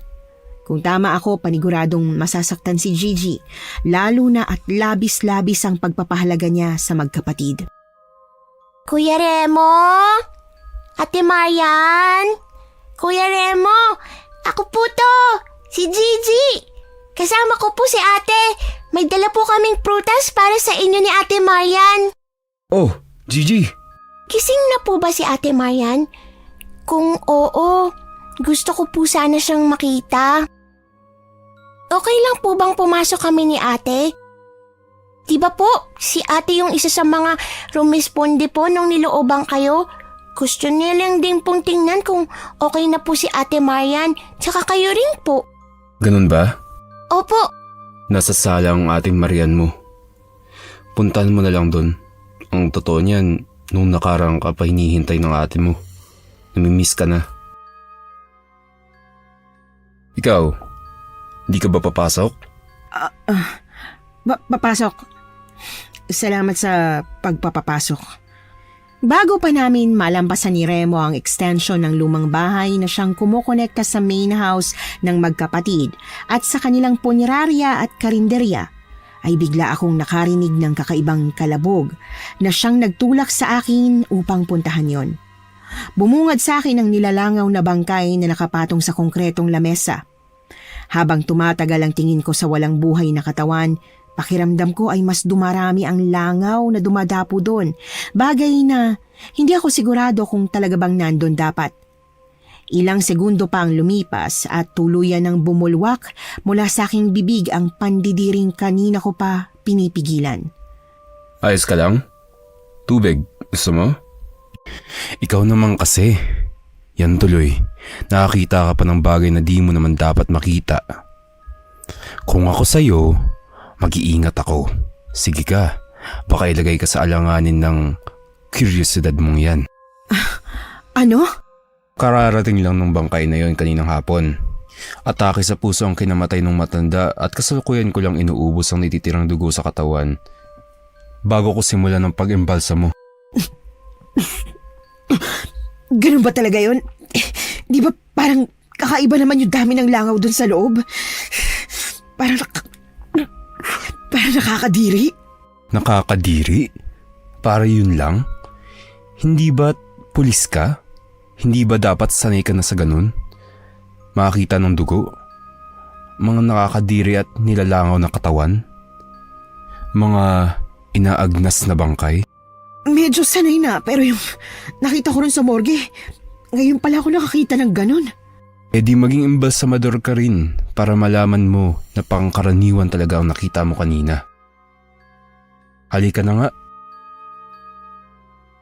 Kung tama ako, paniguradong masasaktan si Gigi, lalo na at labis-labis ang pagpapahalaga niya sa magkapatid. Kuya Remo? Ate Marian? Kuya Remo, ako po to, si Gigi. Kasama ko po si ate. May dala po kaming prutas para sa inyo ni Ate Marian. Oh, Gigi! Gising na po ba si Ate Marian? Kung oo, gusto ko po sana siyang makita. Okay lang po bang pumasok kami ni ate? Diba po, si ate yung isa sa mga rumisponde po nung nilooban kayo? Gusto niya lang din pong tingnan kung okay na po si Ate Marian, tsaka kayo rin po. Ganun ba? Opo, Nasa sala ang ating Marian mo. Puntahan mo na lang dun. Ang totoo niyan, nung nakarang ka pa hinihintay ng ate mo. Namimiss ka na. Ikaw, di ka ba papasok? Papasok. Salamat sa pagpapapasok. Bago pa namin malampasan ni Remo ang extension ng lumang bahay na siyang kumukonekta sa main house ng magkapatid at sa kanilang punerarya at karinderya, ay bigla akong nakarinig ng kakaibang kalabog na siyang nagtulak sa akin upang puntahan yon. Bumungad sa akin ang nilalangaw na bangkay na nakapatong sa konkretong lamesa. Habang tumatagal ang tingin ko sa walang buhay na katawan, pakiramdam ko ay mas dumarami ang langaw na dumadapo doon, bagay na hindi ako sigurado kung talaga bang nandun dapat. Ilang segundo pa ang lumipas at tuluyan ng bumulwak mula sa aking bibig ang pandidiring kanina ko pa pinipigilan. Ayos ka lang? Tubig, gusto mo? Ikaw naman kasi. Yan tuloy, nakakita ka pa ng bagay na di mo naman dapat makita. Kung ako sa'yo, mag-iingat ako. Sige ka, baka ilagay ka sa alanganin ng kuryosidad mong yan. Ano? Kararating lang ng bangkay na yon kaninang hapon. Atake sa puso ang kinamatay ng matanda at kasalukuyan ko lang inuubos ang nititirang dugo sa katawan bago ko simulan ng pag-imbalsa mo. Ganun ba talaga yun? Di ba parang kakaiba naman yung dami ng langaw dun sa loob? Parang nakakadiri. Nakakadiri? Para yun lang? Hindi ba pulis ka? Hindi ba dapat sanay ka na sa ganun? Makakita ng dugo? Mga nakakadiri at nilalangaw na katawan? Mga inaagnas na bangkay? Medyo sanay na pero yung nakita ko rin sa morgue, ngayon pala ako nakakita ng ganun. E di maging embalsamador ka rin para malaman mo na pangkaraniwan talaga ang nakita mo kanina. Halika na nga.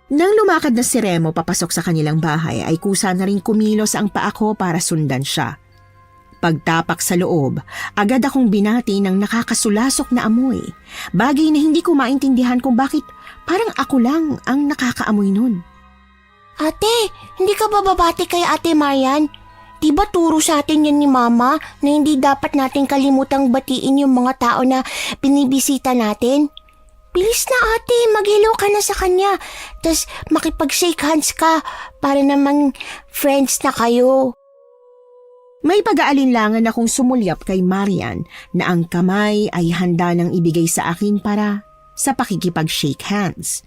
Nang lumakad na si Remo papasok sa kanilang bahay ay kusa na rin kumilos ang paa ko para sundan siya. Pagtapak sa loob, agad akong binati ng nakakasulasok na amoy. Bagay na hindi ko maintindihan kung bakit parang ako lang ang nakakaamoy nun. ate, hindi ka ba babati kay Ate Marian? Diba turo sa atin yan ni Mama na hindi dapat natin kalimutang batiin yung mga tao na binibisita natin? Bilis na ate, mag-hello ka na sa kanya. Tas makipag-shake hands ka para namang friends na kayo. May pag-aalinlangan akong sumulyap kay Marian na ang kamay ay handa nang ibigay sa akin para sa pakikipag-shake hands.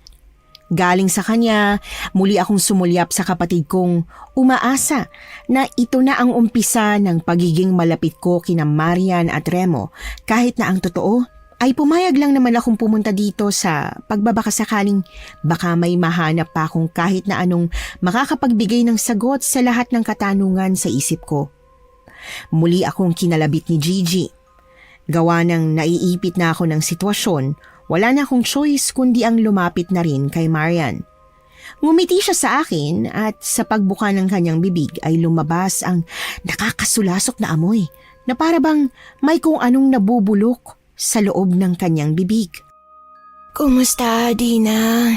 Galing sa kanya, muli akong sumulyap sa kapatid kong umaasa na ito na ang umpisa ng pagiging malapit ko kina Marian at Remo kahit na ang totoo ay pumayag lang naman akong pumunta dito sa pagbabakasakaling baka may mahanap pa akong kahit na anong makakapagbigay ng sagot sa lahat ng katanungan sa isip ko. Muli akong kinalabit ni Gigi. Gawa ng naiipit na ako ng sitwasyon, wala na akong choice kundi ang lumapit na rin kay Marian. Ngumiti siya sa akin at sa pagbuka ng kanyang bibig ay lumabas ang nakakasulasok na amoy na para bang may kung anong nabubulok sa loob ng kanyang bibig. Kumusta, Dina?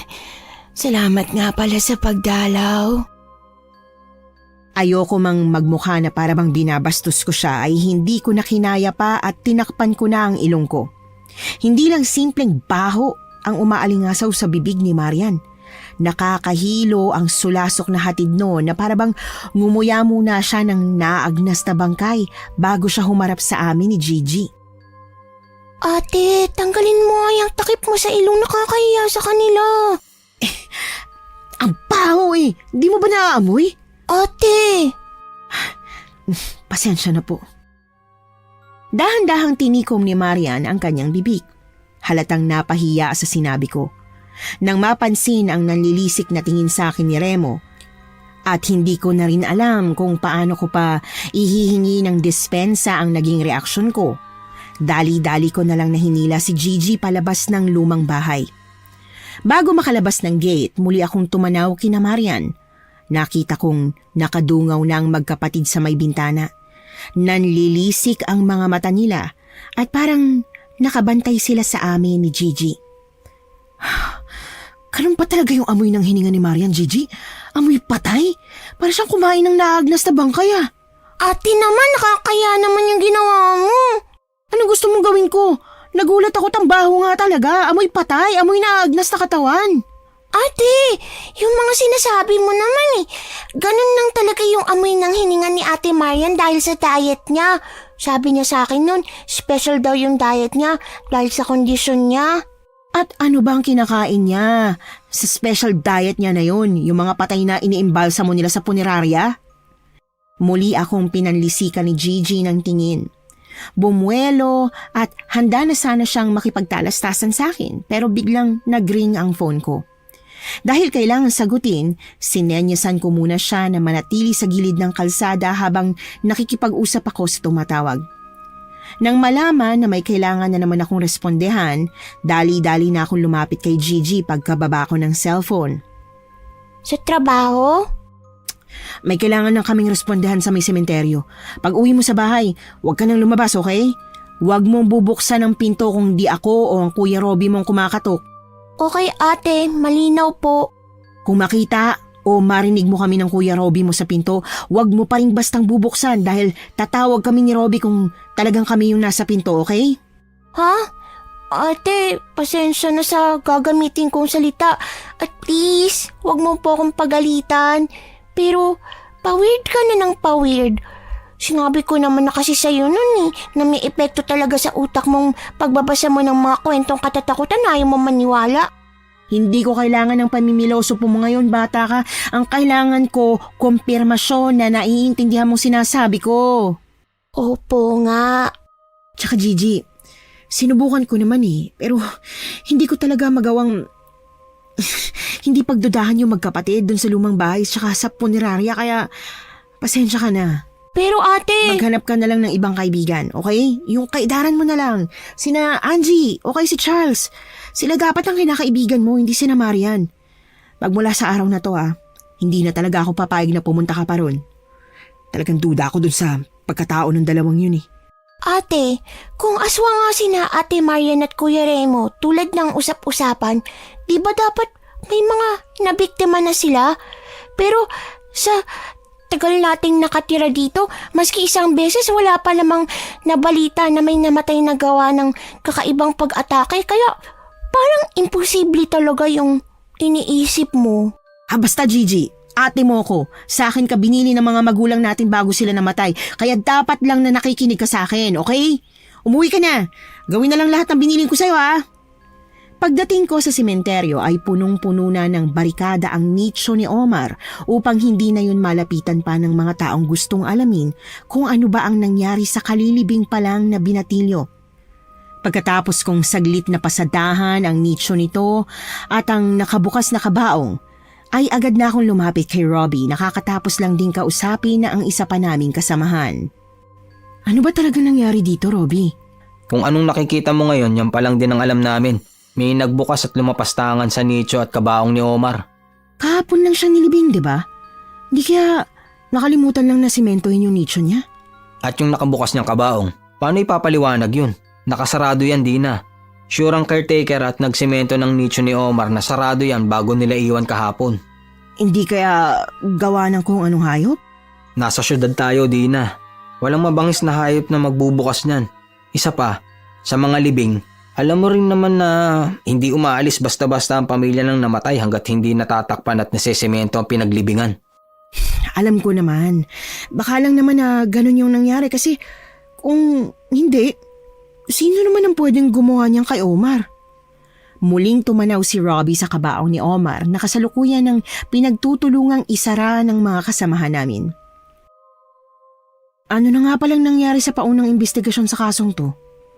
Salamat nga pala sa pagdalaw. Ayoko mang magmukha na para bang binabastos ko siya ay hindi ko na kinaya pa at tinakpan ko na ang ilong ko. Hindi lang simpleng baho ang umaalingasaw sa bibig ni Marian. Nakakahilo ang sulasok na hatid noon na para bang ngumuya muna siya ng naagnas na bangkay bago siya humarap sa amin ni Gigi. Ate, tanggalin mo nga yung takip mo sa ilong, nakakahiya sa kanila. Ang baho eh! Di mo ba naaamoy? Ate! Pasensya na po. Dahan-dahang tinikom ni Marian ang kanyang bibig. Halatang napahiya sa sinabi ko. Nang mapansin ang nanlilisik na tingin sa akin ni Remo, at hindi ko na rin alam kung paano ko pa ihihingi ng dispensa ang naging reaksyon ko, dali-dali ko na lang nahinila si Gigi palabas ng lumang bahay. Bago makalabas ng gate, muli akong tumanaw kina Marian. Nakita kong nakadungaw na ang magkapatid sa may bintana. Nanlilisik ang mga mata nila at parang nakabantay sila sa amin ni Gigi. Ganun pa talaga yung amoy ng hininga ni Marian, Gigi? Amoy patay? Para siyang kumain ng naagnas na bangkay ah. Ate naman, nakakaya naman yung ginawa mo. Anong gusto mong gawin ko? Nagulat ako, tambaho nga talaga. Amoy patay, amoy naagnas na katawan. Ate, yung mga sinasabi mo naman ganun lang talaga yung amoy ng hininga ni Ate Marian dahil sa diet niya. Sabi niya sa akin nun, special daw yung diet niya dahil sa kondisyon niya. At ano bang kinakain niya? Sa special diet niya na yun, yung mga patay na iniimbalsa mo nila sa punerarya? Muli akong pinanlisikan ni Gigi ng tingin. Bumuelo at handa na sana siyang makipagtalastasan sa akin pero biglang nag-ring ang phone ko. Dahil kailangan sagutin, sinenyasan ko muna siya na manatili sa gilid ng kalsada habang nakikipag-usap ako sa tumatawag. Nang malaman na may kailangan na naman akong respondehan, dali-dali na akong lumapit kay Gigi pagkababa ko ng cellphone. Sa trabaho? May kailangan na kaming respondehan sa may sementeryo. Pag uwi mo sa bahay, huwag ka nang lumabas, okay? Huwag mong bubuksan ang pinto kung di ako o ang Kuya Robby mong kumakatok. Okay ate, malinaw po. Kung makita o marinig mo kami ng Kuya Robby mo sa pinto, huwag mo pa rin bastang bubuksan dahil tatawag kami ni Robby kung talagang kami yung nasa pinto, okay? Ha? Ate, pasensya na sa gagamitin kong salita. At please, huwag mo po akong pagalitan. Pero, pa-weird ka na ng pa-weird. Sinabi ko naman na kasi sa'yo nun na may epekto talaga sa utak mong pagbabasa mo ng mga kwentong katatakutan na ayaw mo maniwala. Hindi ko kailangan ng pamimiloso po mo ngayon, bata ka. Ang kailangan ko, kumpirmasyon na naiintindihan mong sinasabi ko. Opo nga. Tsaka Gigi, sinubukan ko naman pero hindi ko talaga magawang hindi pagdudahan yung magkapatid dun sa lumang bahay tsaka sa punerarya kaya pasensya ka na. Pero ate... Maghanap ka na lang ng ibang kaibigan, okay? Yung kaidaran mo na lang. Sina Angie, okay si Charles. Sila dapat ang kinakaibigan mo, hindi sina Marian. Pagmula sa araw na to hindi na talaga ako papayag na pumunta ka pa ron. Talagang duda ako dun sa pagkatao ng dalawang yun Ate, kung aswa nga sina Ate Marian at Kuya Remo tulad ng usap-usapan, di ba dapat may mga nabiktima na sila? Pero sa tagal nating nakatira dito, maski isang beses wala pa namang nabalita na may namatay na gawa ng kakaibang pag-atake kaya parang imposible talaga yung iniisip mo. Basta Gigi, ate mo ko. Sa akin ka binili ng mga magulang natin bago sila namatay. Kaya dapat lang na nakikinig ka sa akin, okay? Umuwi ka na. Gawin na lang lahat ng biniling ko sa'yo Pagdating ko sa sementeryo ay punong-puno na ng barikada ang nicho ni Omar upang hindi na yun malapitan pa ng mga taong gustong alamin kung ano ba ang nangyari sa kalilibing pa lang na binatilyo. Pagkatapos kong saglit na pasadahan ang nicho nito at ang nakabukas na kabaong, ay agad na akong lumapit kay Robby, nakakatapos lang din kausapin na ang isa pa naming kasamahan. Ano ba talaga nangyari dito, Robby? Kung anong nakikita mo ngayon, yan pa lang din ang alam namin. May nagbukas at lumapastangan sa nicho at kabaong ni Omar. Kahapon lang siya nilibing, di ba? Di kaya nakalimutan lang na simentohin yung nicho niya? At yung nakabukas niyang kabaong, paano ipapaliwanag yun? Nakasarado yan, Dina. Sure ang caretaker at nagsemento ng nicho ni Omar na sarado yan bago nila iwan kahapon. Hindi kaya gawa ng kung anong hayop? Nasa syudad tayo, Dina. Walang mabangis na hayop na magbubukas niyan. Isa pa, sa mga libing, alam mo rin naman na hindi umaalis basta-basta ang pamilya ng namatay hanggat hindi natatakpan at nasesemento ang pinaglibingan. Alam ko naman. Baka lang naman na ganun yung nangyari kasi kung hindi, sino naman ang pwedeng gumawa niyan kay Omar? Muling tumanaw si Robbie sa kabaong ni Omar na kasalukuyan ng pinagtutulungang isara ng mga kasamahan namin. Ano na nga palang nangyari sa paunang investigasyon sa kasong to?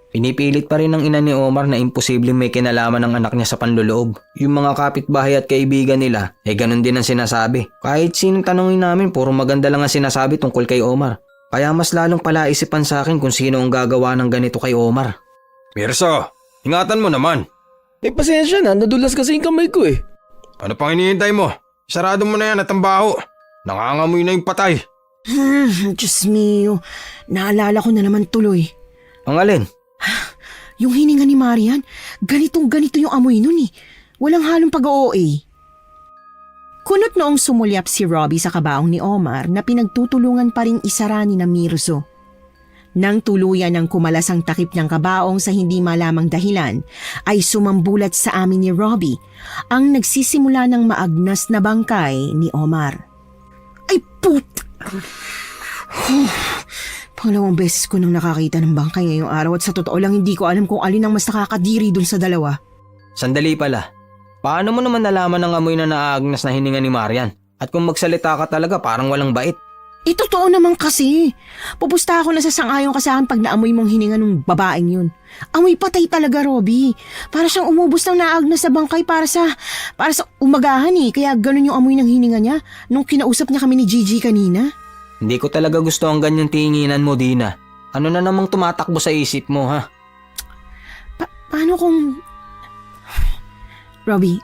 Pinipilit pa rin ng ina ni Omar na imposibleng may kinalaman ng anak niya sa panloloob. Yung mga kapitbahay at kaibigan nila, ganun din ang sinasabi. Kahit sinong tanongin namin, puro maganda lang ang sinasabi tungkol kay Omar. Kaya mas lalong palaisipan sa akin kung sino ang gagawa ng ganito kay Omar. Mirso, ingatan mo naman. Pasensya na, nadulas kasi yung kamay ko eh. Ano pang hinihintay mo? Sarado mo na yan at ang baho. Nangangamoy na yung patay. Diyos mio, naalala ko na naman tuloy. Ang alin? Yung hininga ni Marian, ganito yung amoy nun eh. Walang halong pag-OA. Kunot noong sumulyap si Robbie sa kabaong ni Omar na pinagtutulungan pa rin isara ni na Mirzo. Nang tuluyan ng kumalas ang takip ng kabaong sa hindi malamang dahilan, ay sumambulat sa amin ni Robbie ang nagsisimula ng maagnas na bangkay ni Omar. Ay puta! Pangalawang beses ko nang nakakita ng bangkay ngayong araw at sa totoo lang hindi ko alam kung alin ang mas nakakadiri dun sa dalawa. Sandali pala. Paano mo naman nalaman ng amoy na naagnas na hininga ni Marian? At kung magsalita ka talaga parang walang bait. Totoo naman kasi. Pupusta ako na sasang-ayon ka sa akin pag naamoy mong hininga ng babaeng yun. Amoy patay talaga, Robbie. Para siyang umubos ng naagnas sa bangkay para sa umagahan eh. Kaya ganun yung amoy ng hininga niya nung kinausap niya kami ni Gigi kanina. Hindi ko talaga gusto ang ganyang tinginan mo, Dina. Ano na namang tumatakbo sa isip mo, ha? Paano kung... Robbie,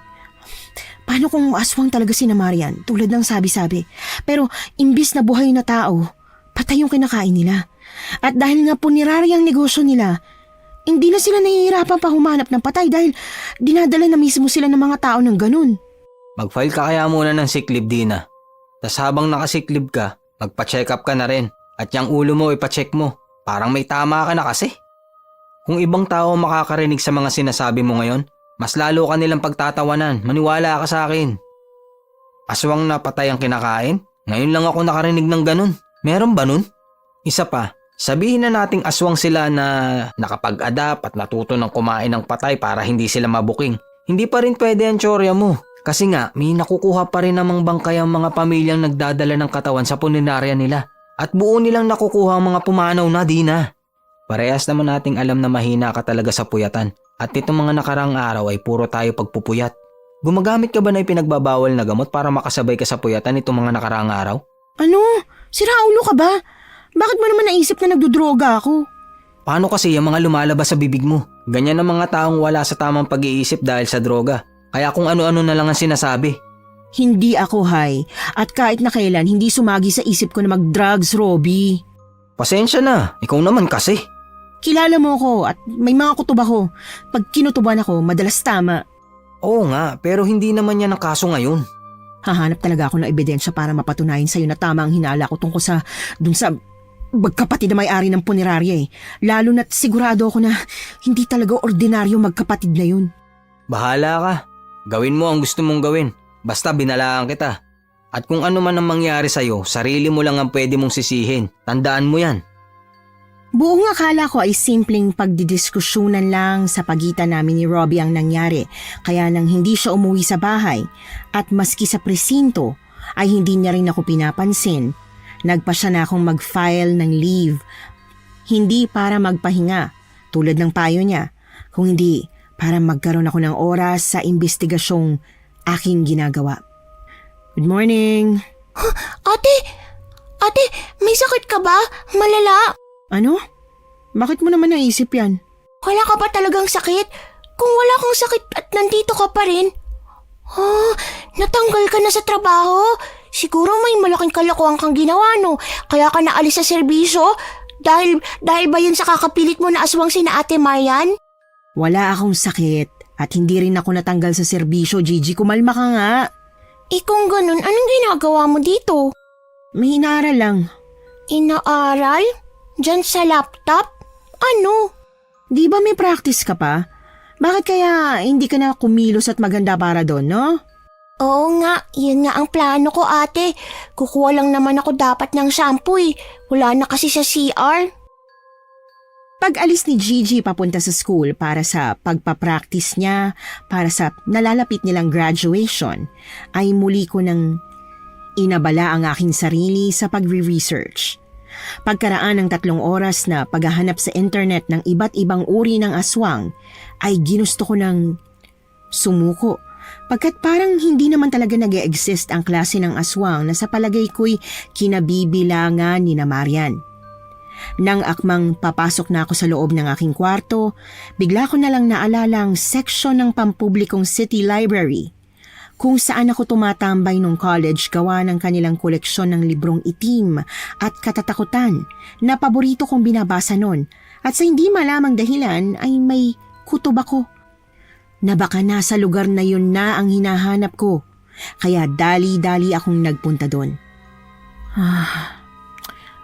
paano kung aswang talaga si na Marian tulad ng sabi-sabi? Pero imbis na buhay na tao, patay yung kinakain nila. At dahil nga punerarya ang negosyo nila, hindi na sila nahihirapan pa humanap ng patay dahil dinadala na mismo sila ng mga tao ng ganun. Mag-file ka kaya muna ng sick leave, Dina. Tas habang nakasick leave ka, magpa-check up ka na rin. At yung ulo mo ipa-check mo. Parang may tama ka na kasi. Kung ibang tao makakarinig sa mga sinasabi mo ngayon, mas lalo ka nilang pagtatawanan. Maniwala ka sa akin. Aswang na patay ang kinakain? Ngayon lang ako nakarinig ng ganun. Meron ba nun? Isa pa, sabihin na nating aswang sila na nakapag-adapt at natuto ng kumain ng patay para hindi sila mabuking. Hindi pa rin pwede ang tsorya mo. Kasi nga, may nakukuha pa rin namang bangkay ang mga pamilyang nagdadala ng katawan sa punerarya nila. At buo nilang nakukuha ang mga pumanaw na, Dina. Parehas naman nating alam na mahina ka talaga sa puyatan. At itong mga nakarang araw ay puro tayo pagpupuyat. Gumagamit ka ba na ipinagbabawal na gamot para makasabay ka sa puyatan itong mga nakarang araw? Ano? Siraulo ka ba? Bakit mo naman naisip na nagdudroga ako? Paano kasi yung mga lumalabas sa bibig mo? Ganyan ang mga taong wala sa tamang pag-iisip dahil sa droga. Kaya kung ano-ano na lang ang sinasabi. Hindi ako high. At kahit na kailan, hindi sumagi sa isip ko na mag-drugs, Robbie. Pasensya na, ikaw naman kasi. Kilala mo ako at may mga kutob ako. Pag kinutuban ako, madalas tama. Oo nga, pero hindi naman yan ang kaso ngayon. Hahanap talaga ako ng ebidensya para mapatunayan sa'yo na tama ang hinala ko tungkol sa dun sa magkapatid na may-ari ng punerarya eh. Lalo na't sigurado ako na hindi talaga ordinaryo magkapatid na yun. Bahala ka. Gawin mo ang gusto mong gawin. Basta binalaan kita. At kung ano man ang mangyari sa'yo, sarili mo lang ang pwede mong sisihin. Tandaan mo yan. Buong akala ko ay simpleng pagdidiskusyonan lang sa pagitan namin ni Robbie ang nangyari. Kaya nang hindi siya umuwi sa bahay at maski sa presinto ay hindi niya rin ako pinapansin. Nagpa siya na akong mag-file ng leave. Hindi para magpahinga tulad ng payo niya. Kung hindi para magkaroon ako ng oras sa investigasyong aking ginagawa. Good morning. Ate, may sakit ka ba? Malala? Ano? Bakit mo naman naisip yan? Wala ka ba talagang sakit? Kung wala kang sakit at nandito ka pa rin? Natanggal ka na sa trabaho? Siguro may malaking kalokohan kang ginawa, no? Kaya ka naalis sa serbisyo? Dahil ba yun sa kakapilit mo na aswang sina Ate Marian? Wala akong sakit at hindi rin ako natanggal sa serbisyo, Gigi. Kumalma ka nga. Kung ganun, anong ginagawa mo dito? May inaaral lang. Inaaral? Diyan sa laptop? Ano? Di ba may practice ka pa? Bakit kaya hindi ka na kumilos at maganda para doon, no? Oo nga, yan nga ang plano ko ate. Kukuha lang naman ako dapat ng shampoo eh. Wala na kasi sa CR. Pag alis ni Gigi papunta sa school para sa pagpapractice niya, para sa nalalapit nilang graduation, ay muli ko nang inabala ang aking sarili sa pagre-research. Pagkaraan ng 3 oras na paghahanap sa internet ng iba't ibang uri ng aswang, ay ginusto ko ng sumuko. Pagkat parang hindi naman talaga nag-e-exist ang klase ng aswang na sa palagay ko'y kinabibilangan ni na Marian. Nang akmang papasok na ako sa loob ng aking kwarto, bigla ko na lang naalala ang section ng pampublikong city library kung saan ako tumatambay nung college gawa ng kanilang koleksyon ng librong itim at katatakutan na paborito kong binabasa nun at sa hindi malamang dahilan ay may kutob ako na baka nasa lugar na yun na ang hinahanap ko kaya dali-dali akong nagpunta doon.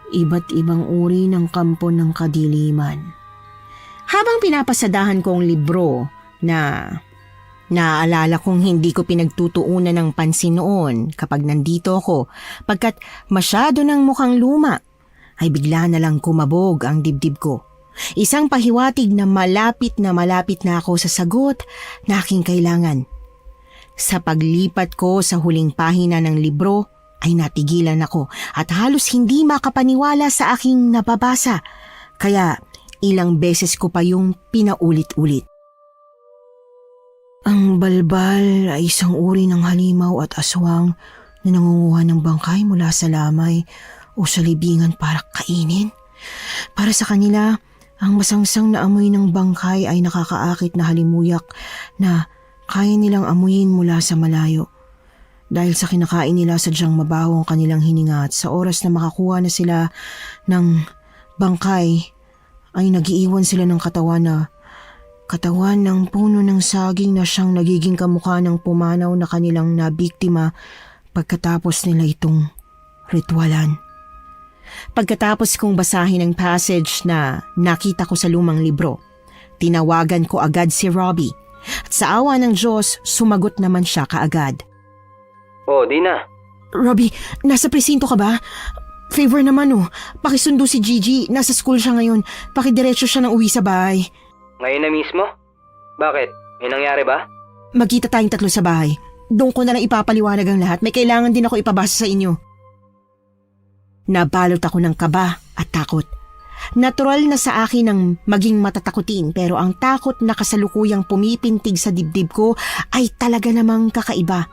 Iba't ibang uri ng kampo ng kadiliman. Habang pinapasadahan ko ang libro na naaalala kong hindi ko pinagtutuunan ng pansin noon kapag nandito ako pagkat masyado ng mukhang luma, ay bigla na lang kumabog ang dibdib ko. Isang pahiwatig na malapit na ako sa sagot na aking kailangan. Sa paglipat ko sa huling pahina ng libro, ay natigilan ako at halos hindi makapaniwala sa aking nababasa. Kaya ilang beses ko pa yung pinaulit-ulit. Ang balbal ay isang uri ng halimaw at aswang na nangunguha ng bangkay mula sa lamay o sa libingan para kainin. Para sa kanila, ang masangsang na amoy ng bangkay ay nakakaakit na halimuyak na kaya nilang amuyin mula sa malayo. Dahil sa kinakain nila sadyang mabaho ang kanilang hininga at sa oras na makakuha na sila ng bangkay ay nagiiwan sila ng katawan ng puno ng saging na siyang nagiging kamukha ng pumanaw na kanilang nabiktima pagkatapos nila itong ritualan. Pagkatapos kong basahin ang passage na nakita ko sa lumang libro, tinawagan ko agad si Robbie at sa awa ng Diyos sumagot naman siya kaagad. Oh, Dina. Robbie, nasa presinto ka ba? Favor naman pakisundo si Gigi, nasa school siya ngayon, pakidiretso siya ng uwi sa bahay. Ngayon na mismo? Bakit? May nangyari ba? Magkita tayong 3 sa bahay. Doon ko na lang ipapaliwanag ang lahat, may kailangan din ako ipabasa sa inyo. Nabalot ako ng kaba at takot. Natural na sa akin ang maging matatakutin pero ang takot na kasalukuyang pumipintig sa dibdib ko ay talaga namang kakaiba.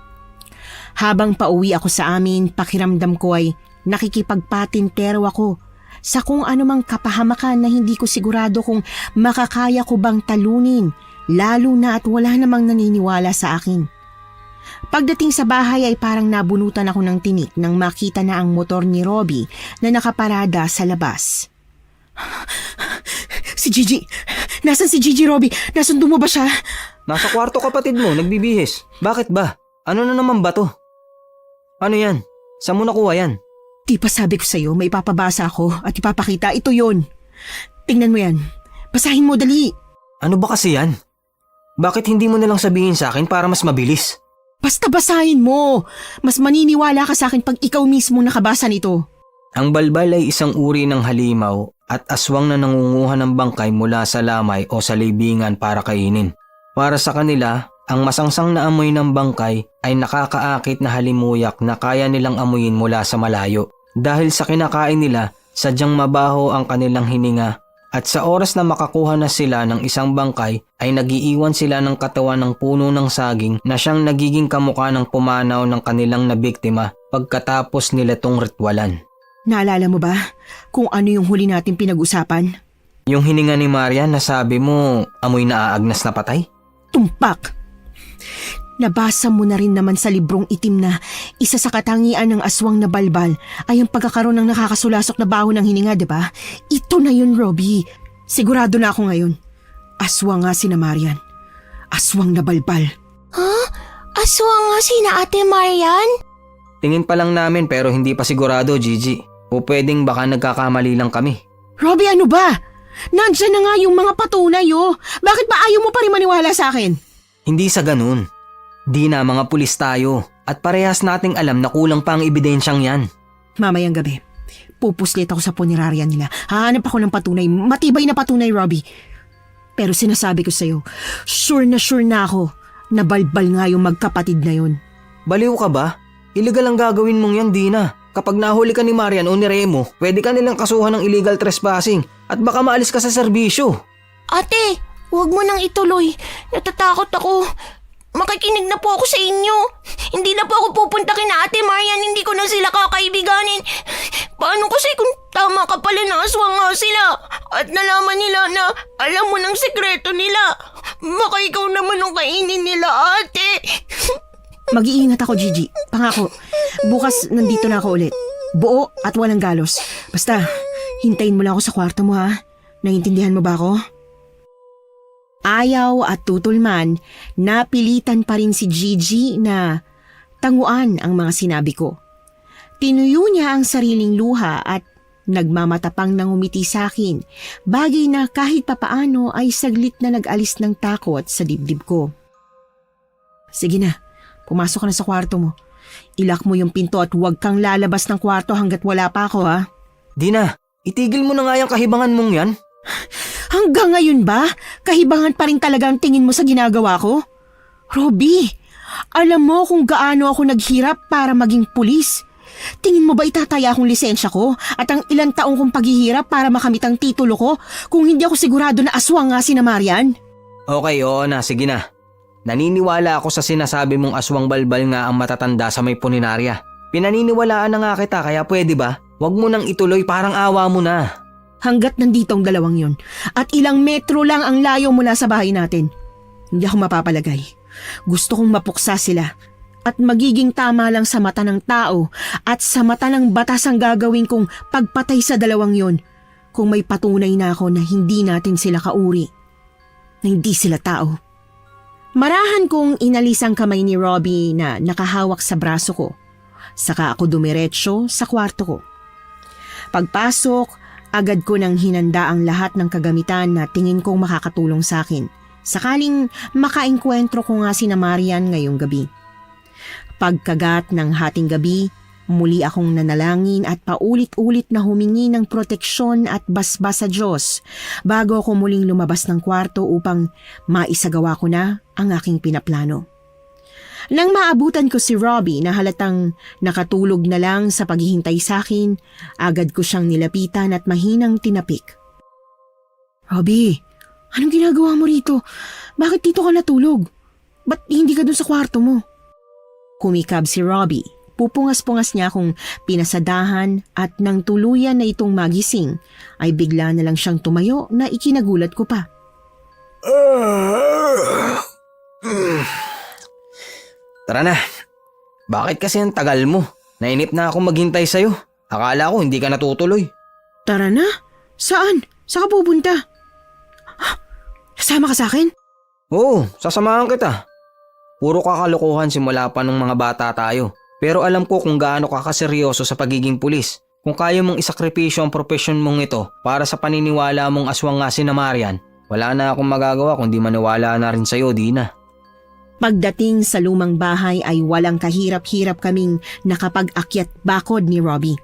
Habang pauwi ako sa amin, pakiramdam ko ay nakikipagpatintero ako sa kung anumang kapahamakan na hindi ko sigurado kung makakaya ko bang talunin, lalo na at wala namang naniniwala sa akin. Pagdating sa bahay ay parang nabunutan ako ng tinik nang makita na ang motor ni Robbie na nakaparada sa labas. Si Gigi! Nasaan si Gigi, Robbie? Nasundo mo ba siya? Nasa kwarto kapatid mo, nagbibihis. Bakit ba? Ano na naman ba to? Ano yan? Saan mo nakuha yan? Di pa sabi ko sa'yo, may ipapabasa ako at ipapakita. Ito yon. Tingnan mo yan. Basahin mo, dali. Ano ba kasi yan? Bakit hindi mo nalang sabihin sa akin para mas mabilis? Basta basahin mo. Mas maniniwala ka sa akin pag ikaw mismo nakabasa nito. Ang balbal ay isang uri ng halimaw at aswang na nangunguha ng bangkay mula sa lamay o sa libingan para kainin. Para sa kanila, ang masangsang na amoy ng bangkay ay nakakaakit na halimuyak na kaya nilang amuyin mula sa malayo. Dahil sa kinakain nila, sadyang mabaho ang kanilang hininga at sa oras na makakuha na sila ng isang bangkay ay nagiiwan sila ng katawan ng puno ng saging na siyang nagiging kamukha ng pumanaw ng kanilang nabiktima pagkatapos nila tong ritualan. Naalala mo ba kung ano yung huli natin pinag-usapan? Yung hininga ni Marian na sabi mo amoy naaagnas na patay? Tumpak! Nabasa mo na rin naman sa librong itim na isa sa katangian ng aswang na balbal ay ang pagkakaroon ng nakakasulasok na baho ng hininga, diba? Ito na yun, Robbie. Sigurado na ako ngayon. Aswang nga si na Marian. Aswang na balbal. Aswang nga si na Ate Marian? Tingin pa lang namin pero hindi pa sigurado, Gigi. O pwedeng baka nagkakamali lang kami. Robbie, ano ba? Nandyan na nga yung mga patunay, oh. Bakit ba ayaw mo pa rin maniwala sa akin? Hindi sa ganun. Di na, mga pulis tayo. At parehas nating alam na kulang pa ang ebidensyang yan. Mamayang gabi, pupuslit ako sa punerarya nila. Hahanap ako ng patunay, matibay na patunay, Robbie. Pero sinasabi ko sa'yo, sure na ako na balbal nga yung magkapatid na yun. Baliw ka ba? Illegal ang gagawin mong yan, Dina. Kapag nahuli ka ni Marian o ni Remo, pwede ka nilang kasuhan ng illegal trespassing at baka maalis ka sa serbisyo. Ate, huwag mo nang ituloy. Natatakot ako. Makikinig na po ako sa inyo. Hindi na po ako pupunta kina Ate Marian. Hindi ko na sila kakaibiganin. Paano kasi kung tama ka pala na aswang nga sila? At nalaman nila na alam mo ng sekreto nila. Baka ikaw naman ang kainin nila, ate. Mag-iingat ako, Gigi. Pangako, bukas nandito na ako ulit. Buo at walang galos. Basta, hintayin mo lang ako sa kwarto mo, ha? Naintindihan mo ba ako? Ayaw at tutulman, napilitan pa rin si Gigi na tanguan ang mga sinabi ko. Tinuyo niya ang sariling luha at nagmamatapang nang umiti sa akin, bagay na kahit papaano ay saglit na nag-alis ng takot sa dibdib ko. Sige na, pumasok ka na sa kwarto mo. Ilak mo yung pinto at huwag kang lalabas ng kwarto hanggat wala pa ako, ha? Dina, itigil mo na nga yung kahibangan mong yan. Hanggang ngayon ba? Kahibangan pa rin talaga ang tingin mo sa ginagawa ko? Robbie, alam mo kung gaano ako naghirap para maging pulis. Tingin mo ba itataya akong lisensya ko at ang ilang taong kong paghihirap para makamit ang titulo ko kung hindi ako sigurado na aswang nga si na Marian? Okay, oo na, sige na. Naniniwala ako sa sinasabi mong aswang balbal nga ang matatanda sa may puninarya. Pinaniniwalaan na nga kita kaya pwede ba? Huwag mo nang ituloy, parang awa mo na. Hanggat nandito ang dalawang yon at ilang metro lang ang layo mula sa bahay natin, hindi ako mapapalagay. Gusto kong mapuksa sila at magiging tama lang sa mata ng tao at sa mata ng batas ang gagawin kong pagpatay sa dalawang yon kung may patunay na ako na hindi natin sila kauri, na hindi sila tao. Marahan kong inalis ang kamay ni Robbie na nakahawak sa braso ko. Saka ako dumiretso sa kwarto ko. Pagpasok, agad ko nang hinanda ang lahat ng kagamitan na tingin kong makakatulong sa akin. Sakaling makaengkwentro ko nga si na Marian ngayong gabi. Pagkagat ng hating gabi, muli akong nanalangin at paulit-ulit na humingi ng proteksyon at basbas sa Diyos bago ako muling lumabas ng kwarto upang maisagawa ko na ang aking pinaplano. Nang maabutan ko si Robbie na halatang nakatulog na lang sa paghihintay sa akin, agad ko siyang nilapitan at mahinang tinapik. Robbie, anong ginagawa mo rito? Bakit dito ka natulog? Ba't hindi ka dun sa kwarto mo? Kumikab si Robbie. Pupungas-pungas niya akong pinasadahan at nang tuluyan na itong magising, ay bigla na lang siyang tumayo na ikinagulat ko pa. Tara na. Bakit kasi ang tagal mo? Nainip na ako maghintay sa'yo. Akala ko hindi ka natutuloy. Tara na? Saan? Saan ka pupunta? Kasama ka sa akin? Oo, sasamahan kita. Puro kakalokohan simula pa nung mga bata tayo. Pero alam ko kung gaano ka kaseryoso sa pagiging pulis. Kung kaya mong isakripisyo ang profesyon mong ito para sa paniniwala mong aswang nga si na Marian, wala na akong magagawa kundi maniwala na rin sa'yo, Dina. Pagdating sa lumang bahay ay walang kahirap-hirap kaming nakapag-akyat bakod ni Robbie.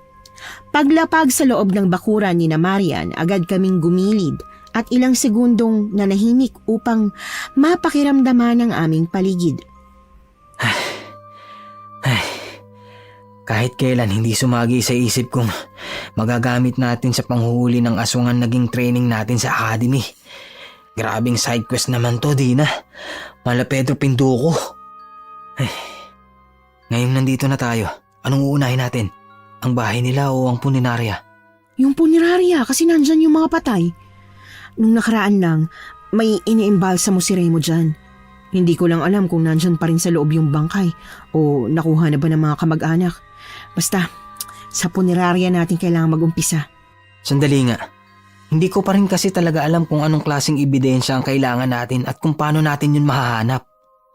Paglapag sa loob ng bakuran ni na Marian, agad kaming gumilid at ilang segundong nanahimik upang mapakiramdaman ang aming paligid. Kahit kailan hindi sumagi sa isip kong magagamit natin sa panghuhuli ng aswangan naging training natin sa academy. Grabing side quest naman to, Dina. Mala Pedro Pinduko. Ngayon nandito na tayo. Anong uunahin natin? Ang bahay nila o ang puninarya? Yung punerarya kasi nandyan yung mga patay. Nung nakaraan lang, may iniimbalsa mo si Remo dyan. Hindi ko lang alam kung nandyan pa rin sa loob yung bangkay o nakuha na ba ng mga kamag-anak. Basta, sa punerarya natin kailangan mag-umpisa. Sandali nga. Hindi ko pa rin kasi talaga alam kung anong klaseng ebidensya ang kailangan natin at kung paano natin yun mahahanap.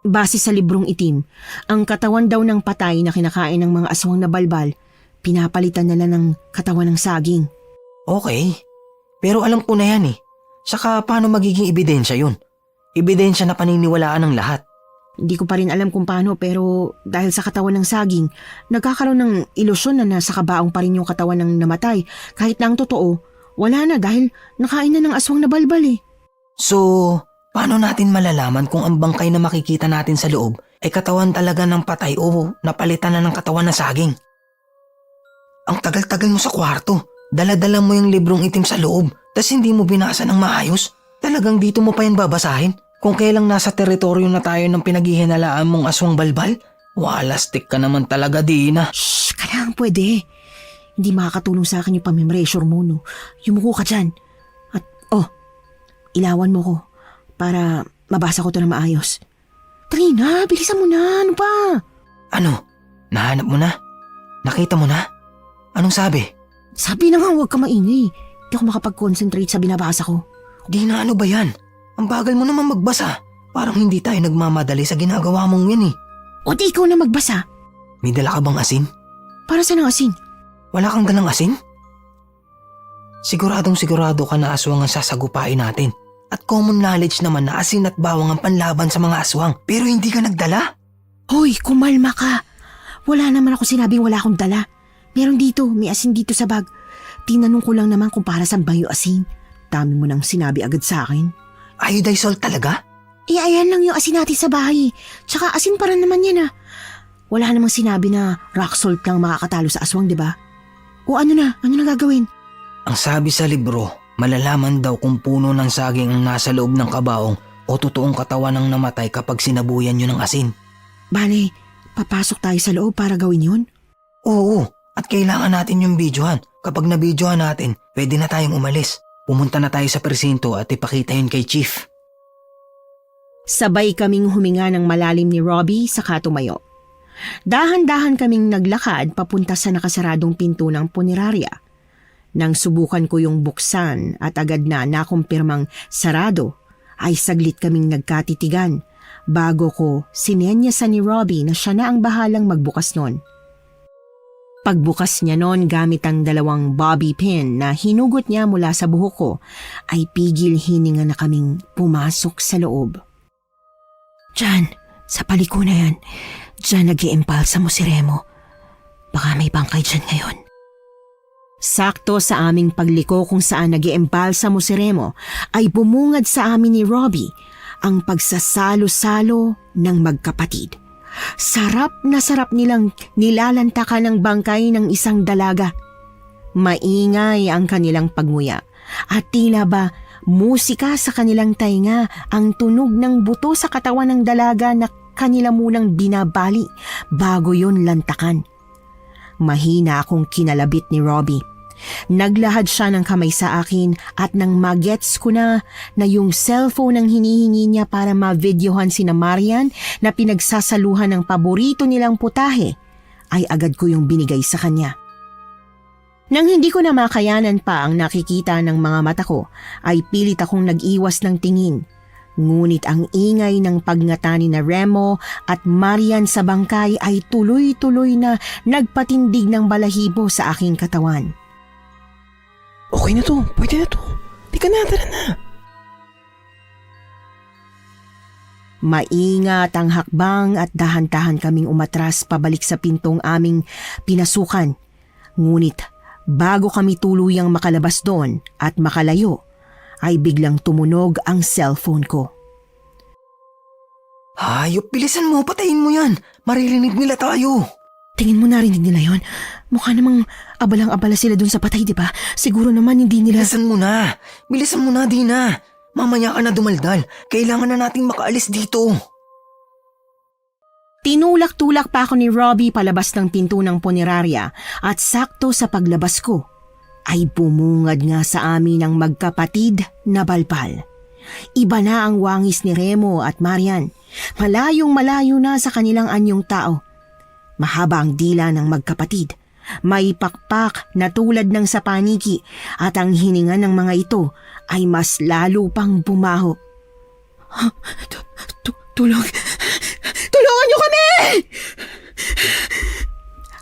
Base sa librong itim, ang katawan daw ng patay na kinakain ng mga aswang na balbal, pinapalitan nila ng katawan ng saging. Okay, pero alam ko na yan eh. Saka paano magiging ebidensya yun? Ebidensya na paniniwalaan ng lahat. Hindi ko pa rin alam kung paano pero dahil sa katawan ng saging, nagkakaroon ng ilusyon na nasa kabaong pa rin yung katawan ng namatay. Kahit na ang totoo, wala na dahil nakain na ng aswang na balbal eh. So, paano natin malalaman kung ang bangkay na makikita natin sa loob ay katawan talaga ng patay o napalitan na ng katawan ng saging? Ang tagal-tagal mo sa kwarto. Dala-dala mo yung librong itim sa loob, tas hindi mo binasa ng maayos. Talagang dito mo pa yan babasahin? Kung kailang nasa teritoryo na tayo ng pinaghihinalaan mong aswang balbal? Walastik ka naman talaga, Dina. Shh, kailangan pwede. Hindi makakatulong sa akin yung pamimressure mo, no? Yumuko ka dyan. At, ilawan mo ko para mabasa ko to na maayos. Dali na, bilisan mo na. Ano pa? Ano? Nahanap mo na? Nakita mo na? Anong sabi? Sabi na nga huwag ka maingay. Hindi ako makapag-concentrate sa binabasa ko. Dina, ano ba yan? Ang bagal mo naman magbasa. Parang hindi tayo nagmamadali sa ginagawa mong yan eh. O di ikaw na magbasa. May dala ka bang asin? Para saan ang asin? Wala kang dalang asin? Siguradong sigurado ka na aswang ang sasagupain natin. At common knowledge naman na asin at bawang ang panlaban sa mga aswang. Pero hindi ka nagdala? Hoy, kumalma ka. Wala naman ako sinabing wala akong dala. Meron dito, may asin dito sa bag. Tinanong ko lang naman kung para saan ba yung asin. Dami mo nang sinabi agad sa akin. Iodized salt talaga? Ayan lang yung asin natin sa bahay. Tsaka asin pa rin naman yan Wala namang sinabi na rock salt lang makakatalo sa aswang, di ba? O ano na gagawin? Ang sabi sa libro, malalaman daw kung puno ng saging ang nasa loob ng kabaong o totoong katawan ng namatay kapag sinabuyan yun ng asin. Bale, papasok tayo sa loob para gawin yun? Oo, at kailangan natin yung videohan. Kapag na-videohan natin, pwede na tayong umalis. Pumunta na tayo sa presinto at ipakita yun kay Chief. Sabay kaming huminga ng malalim ni Robbie saka tumayo. Dahan-dahan kaming naglakad papunta sa nakasaradong pinto ng punerarya. Nang subukan ko yung buksan at agad na nakumpirmang sarado, ay saglit kaming nagkatitigan bago ko sinenyasan ni Robbie na siya na ang bahalang magbukas nun. Pagbukas niya noon gamit ang 2 bobby pin na hinugot niya mula sa buhok ko, ay pigil hininga na kaming pumasok sa loob. Diyan, sa paliko na yan. Diyan nag-iimpalsa mo si Remo. Baka may bangkay dyan ngayon. Sakto sa aming pagliko kung saan nag-iimpalsa mo si Remo, ay bumungad sa amin ni Robbie ang pagsasalo-salo ng magkapatid. Sarap na sarap nilang nilalantakan ng bangkay ng isang dalaga. Maingay ang kanilang pagmuya at tila ba musika sa kanilang tainga ang tunog ng buto sa katawan ng dalaga na kanila munang binabali bago yon lantakan. Mahina akong kinalabit ni Robbie. Naglahad siya ng kamay sa akin at nang magets ko na yung cellphone ang hinihingi niya para ma-videohan sina Marian na pinagsasaluhan ng paborito nilang putahe, ay agad ko yung binigay sa kanya. Nang hindi ko na makayanan pa ang nakikita ng mga mata ko, ay pilit akong nag-iwas ng tingin. Ngunit ang ingay ng pagngata ni na Remo at Marian sa bangkay ay tuloy-tuloy na nagpatindig ng balahibo sa aking katawan. Okay na to, pwede na to. Di ka na, tara na. Maingat ang hakbang at dahan-dahan kaming umatras pabalik sa pintong aming pinasukan. Ngunit bago kami tuluyang makalabas doon at makalayo, ay biglang tumunog ang cellphone ko. Hayop, bilisan mo, patayin mo yan. Maririnig nila tayo. Tingin mo narinig nila yon? Mukha namang abalang-abala sila dun sa patay, di ba? Siguro naman hindi nila... Bilisan mo na, Dina. Mamaya ka na dumaldal. Kailangan na nating makaalis dito. Tinulak-tulak pa ako ni Robbie palabas ng pinto ng punerarya at sakto sa paglabas ko, ay bumungad nga sa amin ang magkapatid na balbal. Iba na ang wangis ni Remo at Marian. Malayong malayo na sa kanilang anyong tao. Mahaba ang dila ng magkapatid May pakpak na tulad ng sa paniki at ang hininga ng mga ito ay mas lalo pang bumaho. Tulong! Tulungan niyo kami!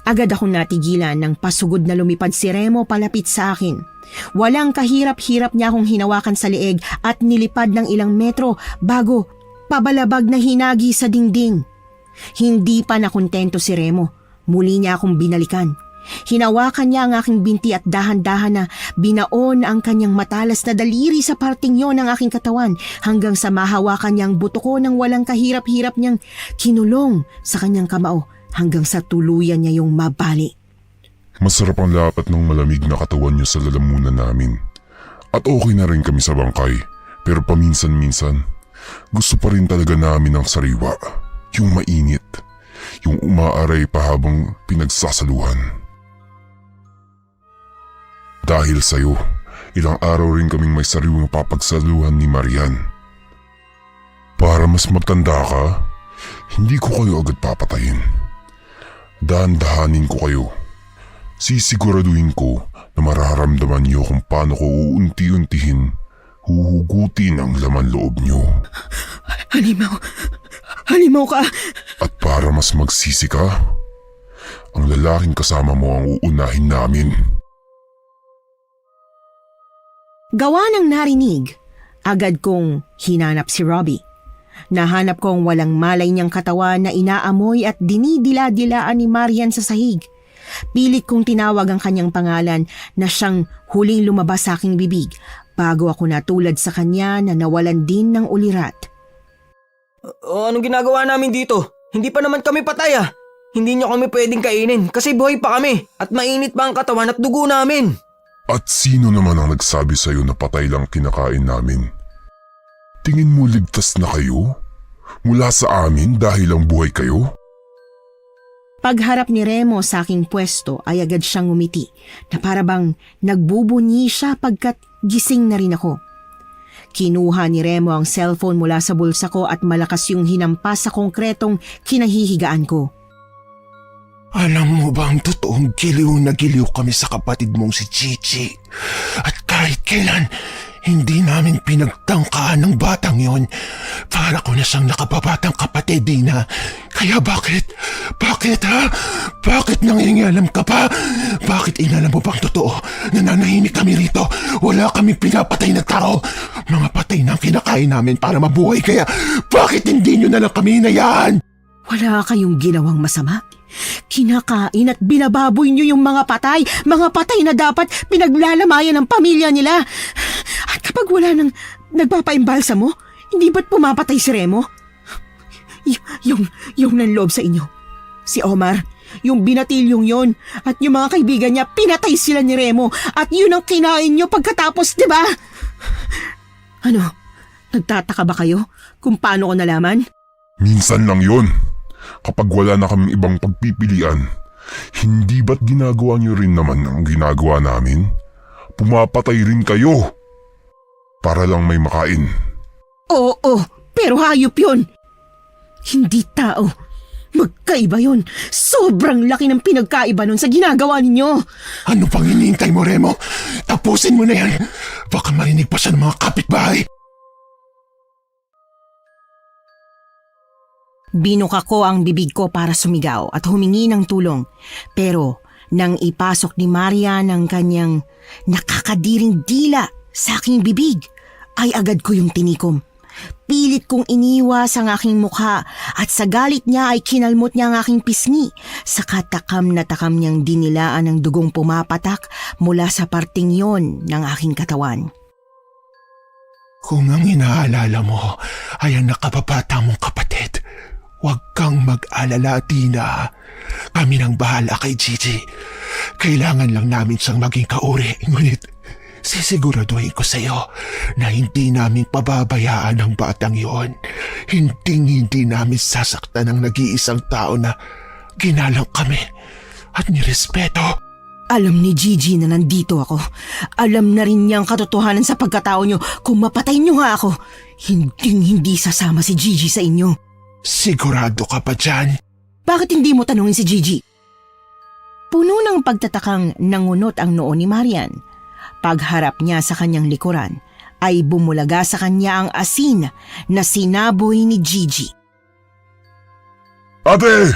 Agad akong natigilan nang pasugod na lumipad si Remo palapit sa akin. Walang kahirap-hirap niya akong hinawakan sa leeg at nilipad ng ilang metro bago pabalabag na hinagi sa dingding. Hindi pa nakontento si Remo. Muli niya akong binalikan. Hinawakan niya ang aking binti at dahan-dahan na binaon ang kanyang matalas na daliri sa parting yon ng aking katawan hanggang sa mahawakan niya ang buto ko ng walang kahirap-hirap niyang kinulong sa kanyang kamao hanggang sa tuluyan niya yung mabali. Masarap ang lapat ng malamig na katawan niyo sa lalamunan namin. At okay na rin kami sa bangkay, pero paminsan-minsan, gusto pa rin talaga namin ng sariwa, yung mainit, yung umaaray pa habang pinagsasaluhan. Dahil sa'yo, ilang araw rin kaming may sariwang papagsaluhan ni Marian. Para mas magtanda ka, hindi ko kayo agad papatayin. Dahan-dahanin ko kayo. Sisiguraduhin ko na mararamdaman niyo kung paano ko uunti-untihin huhugutin ang laman loob niyo. Halimaw ka! At para mas magsisi ka, ang lalaking kasama mo ang uunahin namin. Gawa ng narinig, agad kong hinanap si Robbie. Nahanap kong walang malay niyang katawan na inaamoy at dinidila-dilaan ni Marian sa sahig. Pilit kong tinawag ang kanyang pangalan na siyang huling lumabas sa aking bibig bago ako natulad sa kanya na nawalan din ng ulirat. Anong ginagawa namin dito? Hindi pa naman kami patay ah. Hindi niyo kami pwedeng kainin kasi buhay pa kami at mainit pa ang katawan at dugo namin. At sino naman ang nagsabi sa'yo na patay lang kinakain namin? Tingin mo ligtas na kayo? Mula sa amin dahil ang buhay kayo? Pagharap ni Remo sa aking pwesto ay agad siyang ngumiti na parabang nagbubunyi siya pagkat gising na rin ako. Kinuha ni Remo ang cellphone mula sa bulsa ko at malakas yung hinampas sa konkretong kinahihigaan ko. Alam mo ba ang totoong giliw na giliw kami sa kapatid mong si Chichi? At kahit kailan, hindi namin pinagtangkaan ng batang yon. Para ko na siyang nakababatang kapatid, Dina. Kaya bakit? Bakit ha? Bakit nangingialam ka pa? Bakit inalam mo bang totoo? Nananahimik kami rito. Wala kaming pinapatay na tao. Mga patay na ang kinakain namin para mabuhay. Kaya bakit hindi nyo na lang kami hinayaan? Wala kayong ginawang masama? Kinakain at binababoy niyo yung mga patay na dapat pinaglalamayan ng pamilya nila. At kapag wala nang nagpapaimbalsa mo, hindi ba't pumapatay si Remo? Yung nanloob sa inyo. Si Omar, yung binatilyong yon at yung mga kaibigan niya, pinatay sila ni Remo at yun ang kinain niyo pagkatapos, di ba? Ano, nagtataka ba kayo kung paano ko nalaman? Minsan lang yon. Kapag wala na kaming ibang pagpipilian, hindi ba't ginagawa niyo rin naman ang ginagawa namin? Pumapatay rin kayo. Para lang may makain. Oo, pero hayop yun. Hindi tao. Magkaiba yun. Sobrang laki ng pinagkaiba nun sa ginagawa ninyo. Ano pang hinihintay mo, Remo? Tapusin mo na yan. Baka marinig pa siya ng mga kapitbahay. Binuka ko ang bibig ko para sumigaw at humingi ng tulong. Pero nang ipasok ni Maria ng kanyang nakakadiring dila sa aking bibig, ay agad ko yung tinikom. Pilit kong iniwas ang aking mukha at sa galit niya ay kinalmot niya ang aking pisngi. Saka takam na takam niyang dinilaan ang dugong pumapatak mula sa parting yon ng aking katawan. Kung ang inaalala mo ay ang nakababata mong kapatid, huwag kang mag-alala, Tina. Kami nang bahala kay Gigi. Kailangan lang namin siyang maging kauri. Ngunit sisiguraduhin ko sa iyo na hindi namin pababayaan ang batang yon. Hindi namin sasaktan ang nag-iisang tao na ginalang kami at nirespeto. Alam ni Gigi na nandito ako. Alam na rin niya ang katotohanan sa pagkatao niyo. Kung mapatay niyo nga ako, hindi sasama si Gigi sa inyo. Sigurado ka pa dyan? Bakit hindi mo tanungin si Gigi? Puno ng pagtatakang nangunot ang noo ni Marian. Pagharap niya sa kanyang likuran, ay bumulaga sa kanya ang asin na sinaboy ni Gigi. Ate!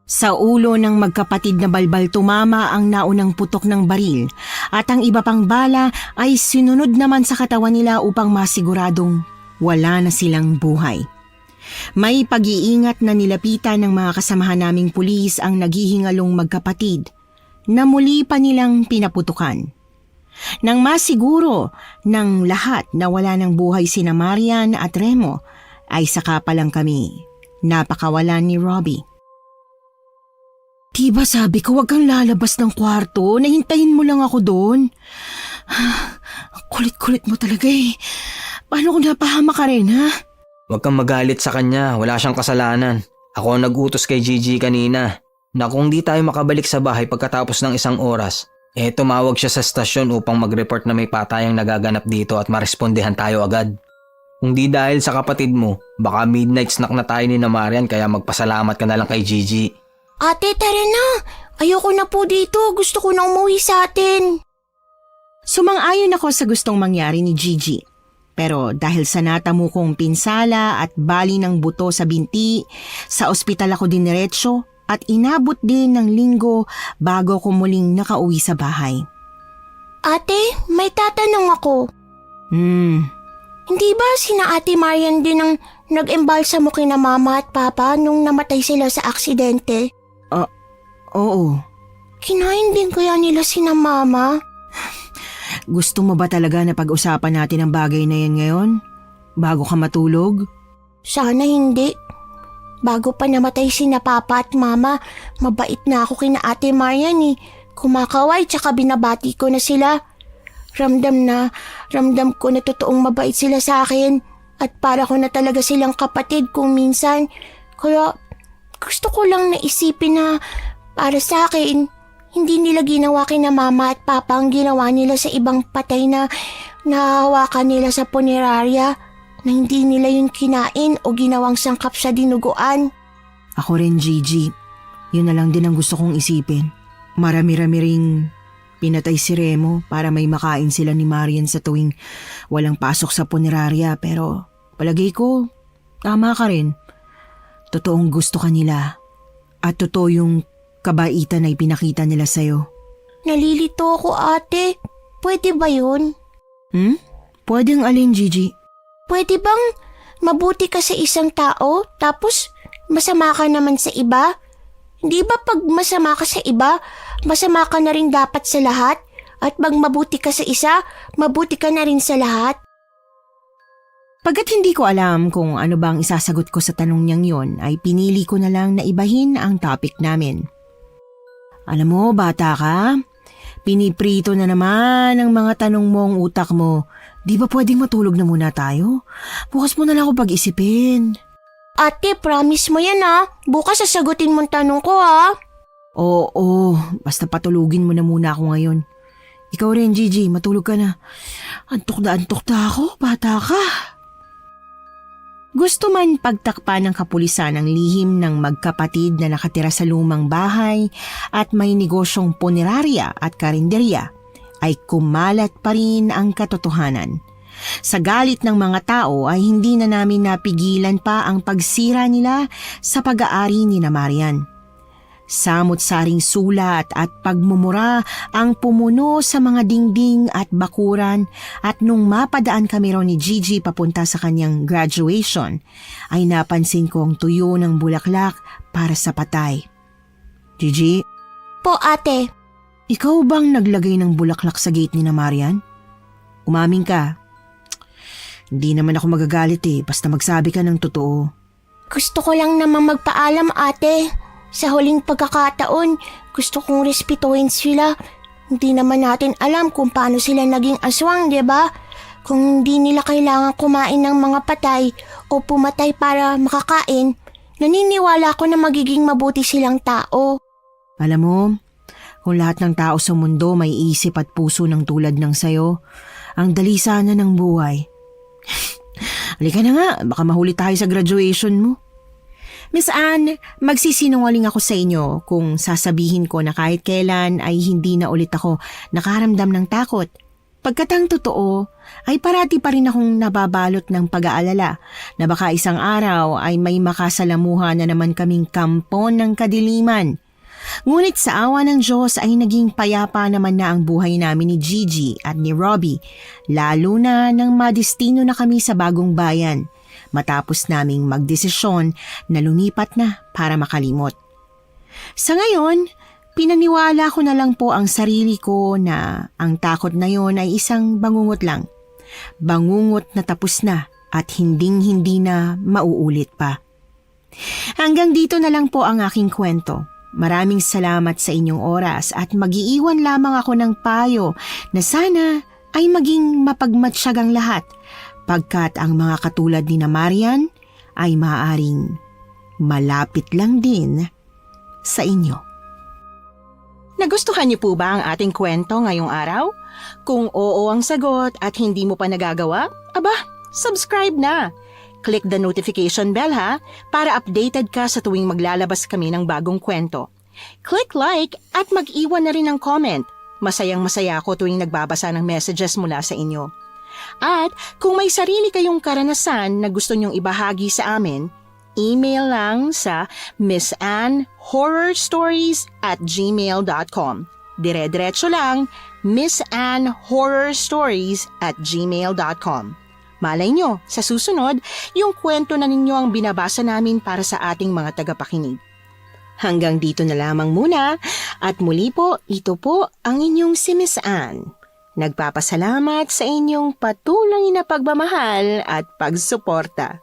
Sa ulo ng magkapatid na balbal tumama ang naunang putok ng baril at ang iba pang bala ay sinunod naman sa katawan nila upang masiguradong wala na silang buhay. May pag-iingat na nilapitan ng mga kasamahan naming pulis ang naghihingalong magkapatid na muli pa nilang pinaputukan. Nang masiguro ng lahat na wala ng buhay sina Marian at Remo, ay saka pa lang kami napakawalan ni Robbie. Diba sabi ko wag kang lalabas ng kwarto, nahintayin mo lang ako doon. Kulit-kulit mo talaga eh. Paano kung napahama ka rin ha? Huwag kang magalit sa kanya, wala siyang kasalanan. Ako ang nag-utos kay Gigi kanina na kung di tayo makabalik sa bahay pagkatapos ng 1 oras, tumawag siya sa stasyon upang mag-report na may patayang nagaganap dito at marespondehan tayo agad. Kung di dahil sa kapatid mo, baka midnight snack na tayo ni na Marian kaya magpasalamat ka na lang kay Gigi. Ate, tara na. Ayoko na po dito. Gusto ko na umuwi sa atin. Sumang-ayon ako sa gustong mangyari ni Gigi. Pero dahil sa natamo kong pinsala at bali ng buto sa binti, sa ospital ako diniretso at inabot din ng linggo bago ko muling nakauwi sa bahay. Ate, may tatanong ako. Hindi ba sina Ate Marian din ang nag-embalsamo kina Mama at Papa nung namatay sila sa aksidente? Oo. Kinain din kaya nila sina Mama? Gusto mo ba talaga na pag-usapan natin ang bagay na yan ngayon? Bago ka matulog? Sana hindi. Bago pa namatay sina Papa at Mama, mabait na ako kina Ate Marian eh. Kumakaway tsaka binabati ko na sila. Ramdam ko na totoong mabait sila sa akin at para ko na talaga silang kapatid kung minsan. Kaya gusto ko lang naisipin na para sa akin, hindi nila ginawa kina Mama at Papa ang ginawa nila sa ibang patay na nahahawakan nila sa punerarya, na hindi nila yun kinain o ginawang sangkap sa dinuguan. Ako rin, Gigi. Yun na lang din ang gusto kong isipin. Marami-rami ring pinatay si Remo para may makain sila ni Marian sa tuwing walang pasok sa punerarya, pero palagay ko, tama ka rin. Totoong gusto ka nila at totoo yung kabaitan na ipinakita nila sa'yo. Nalilito ako, ate. Pwede ba yun? Pwedeng alin, Gigi? Pwede bang mabuti ka sa isang tao tapos masama ka naman sa iba? Hindi ba pag masama ka sa iba, masama ka na rin dapat sa lahat? At pag mabuti ka sa isa, mabuti ka na rin sa lahat? Pagkat hindi ko alam kung ano bang isasagot ko sa tanong niyang yon, ay pinili ko na lang na ibahin ang topic namin. Alam mo, bata ka, piniprito na naman ang mga tanong mo ang utak mo. Di ba pwedeng matulog na muna tayo? Bukas mo na lang ako pag-isipin. Ate, promise mo yan ha. Bukas sasagutin mong tanong ko ha. Oo, basta patulugin mo na muna ako ngayon. Ikaw rin, Gigi, matulog ka na. Antok na ako, bata ka. Gusto man pagtakpa ng kapulisan ang lihim ng magkapatid na nakatira sa lumang bahay at may negosyong punerarya at karinderya, ay kumalat pa rin ang katotohanan. Sa galit ng mga tao ay hindi na namin napigilan pa ang pagsira nila sa pag-aari ni na Marian. Samot-saring sulat at pagmumura ang pumuno sa mga dingding at bakuran, at nung mapadaan kami raw ni Gigi papunta sa kanyang graduation, ay napansin ko ang tuyo ng bulaklak para sa patay. Gigi? Po, ate. Ikaw bang naglagay ng bulaklak sa gate ni na Marian? Umamin ka. Hindi naman ako magagalit basta magsabi ka ng totoo. Gusto ko lang naman magpaalam, ate. Sa huling pagkakataon, gusto kong respetuhin sila. Hindi naman natin alam kung paano sila naging aswang, di ba? Kung hindi nila kailangan kumain ng mga patay o pumatay para makakain, naniniwala ko na magiging mabuti silang tao. Alam mo, kung lahat ng tao sa mundo may isip at puso ng tulad ng sayo, ang dali sana ng buhay. Halika na nga, baka mahuli tayo sa graduation mo. Miss Anne, magsisinungaling ako sa inyo kung sasabihin ko na kahit kailan ay hindi na ulit ako nakaramdam ng takot. Pagkatang totoo, ay parati pa rin akong nababalot ng pag-aalala na baka isang araw ay may makasalamuha na naman kaming kampo ng kadiliman. Ngunit sa awa ng Diyos ay naging payapa naman na ang buhay namin ni Gigi at ni Robbie, lalo na nang madestino na kami sa bagong bayan, matapos naming magdesisyon na lumipat na para makalimot. Sa ngayon, pinaniwala ko na lang po ang sarili ko na ang takot na yon ay isang bangungot lang. Bangungot na tapos na at hinding-hindi na mauulit pa. Hanggang dito na lang po ang aking kwento. Maraming salamat sa inyong oras at mag-iiwan lamang ako ng payo na sana ay maging mapagmatsyag ang lahat pagkat ang mga katulad ni na Marian ay maaaring malapit lang din sa inyo. Nagustuhan niyo po ba ang ating kwento ngayong araw? Kung oo ang sagot at hindi mo pa nagagawa, aba, subscribe na! Click the notification bell ha, para updated ka sa tuwing maglalabas kami ng bagong kwento. Click like at mag-iwan na rin ng comment. Masayang-masaya ako tuwing nagbabasa ng messages mula sa inyo. At kung may sarili kayong karanasan na gusto nyong ibahagi sa amin, email lang sa missanhorrorstories@gmail.com. Dire-diretso lang, missanhorrorstories@gmail.com. Malay nyo, sa susunod, yung kwento na ninyo ang binabasa namin para sa ating mga tagapakinig. Hanggang dito na lamang muna at muli po, ito po ang inyong si Miss Anne. Nagpapasalamat sa inyong patuloy na pagmamahal at pagsuporta.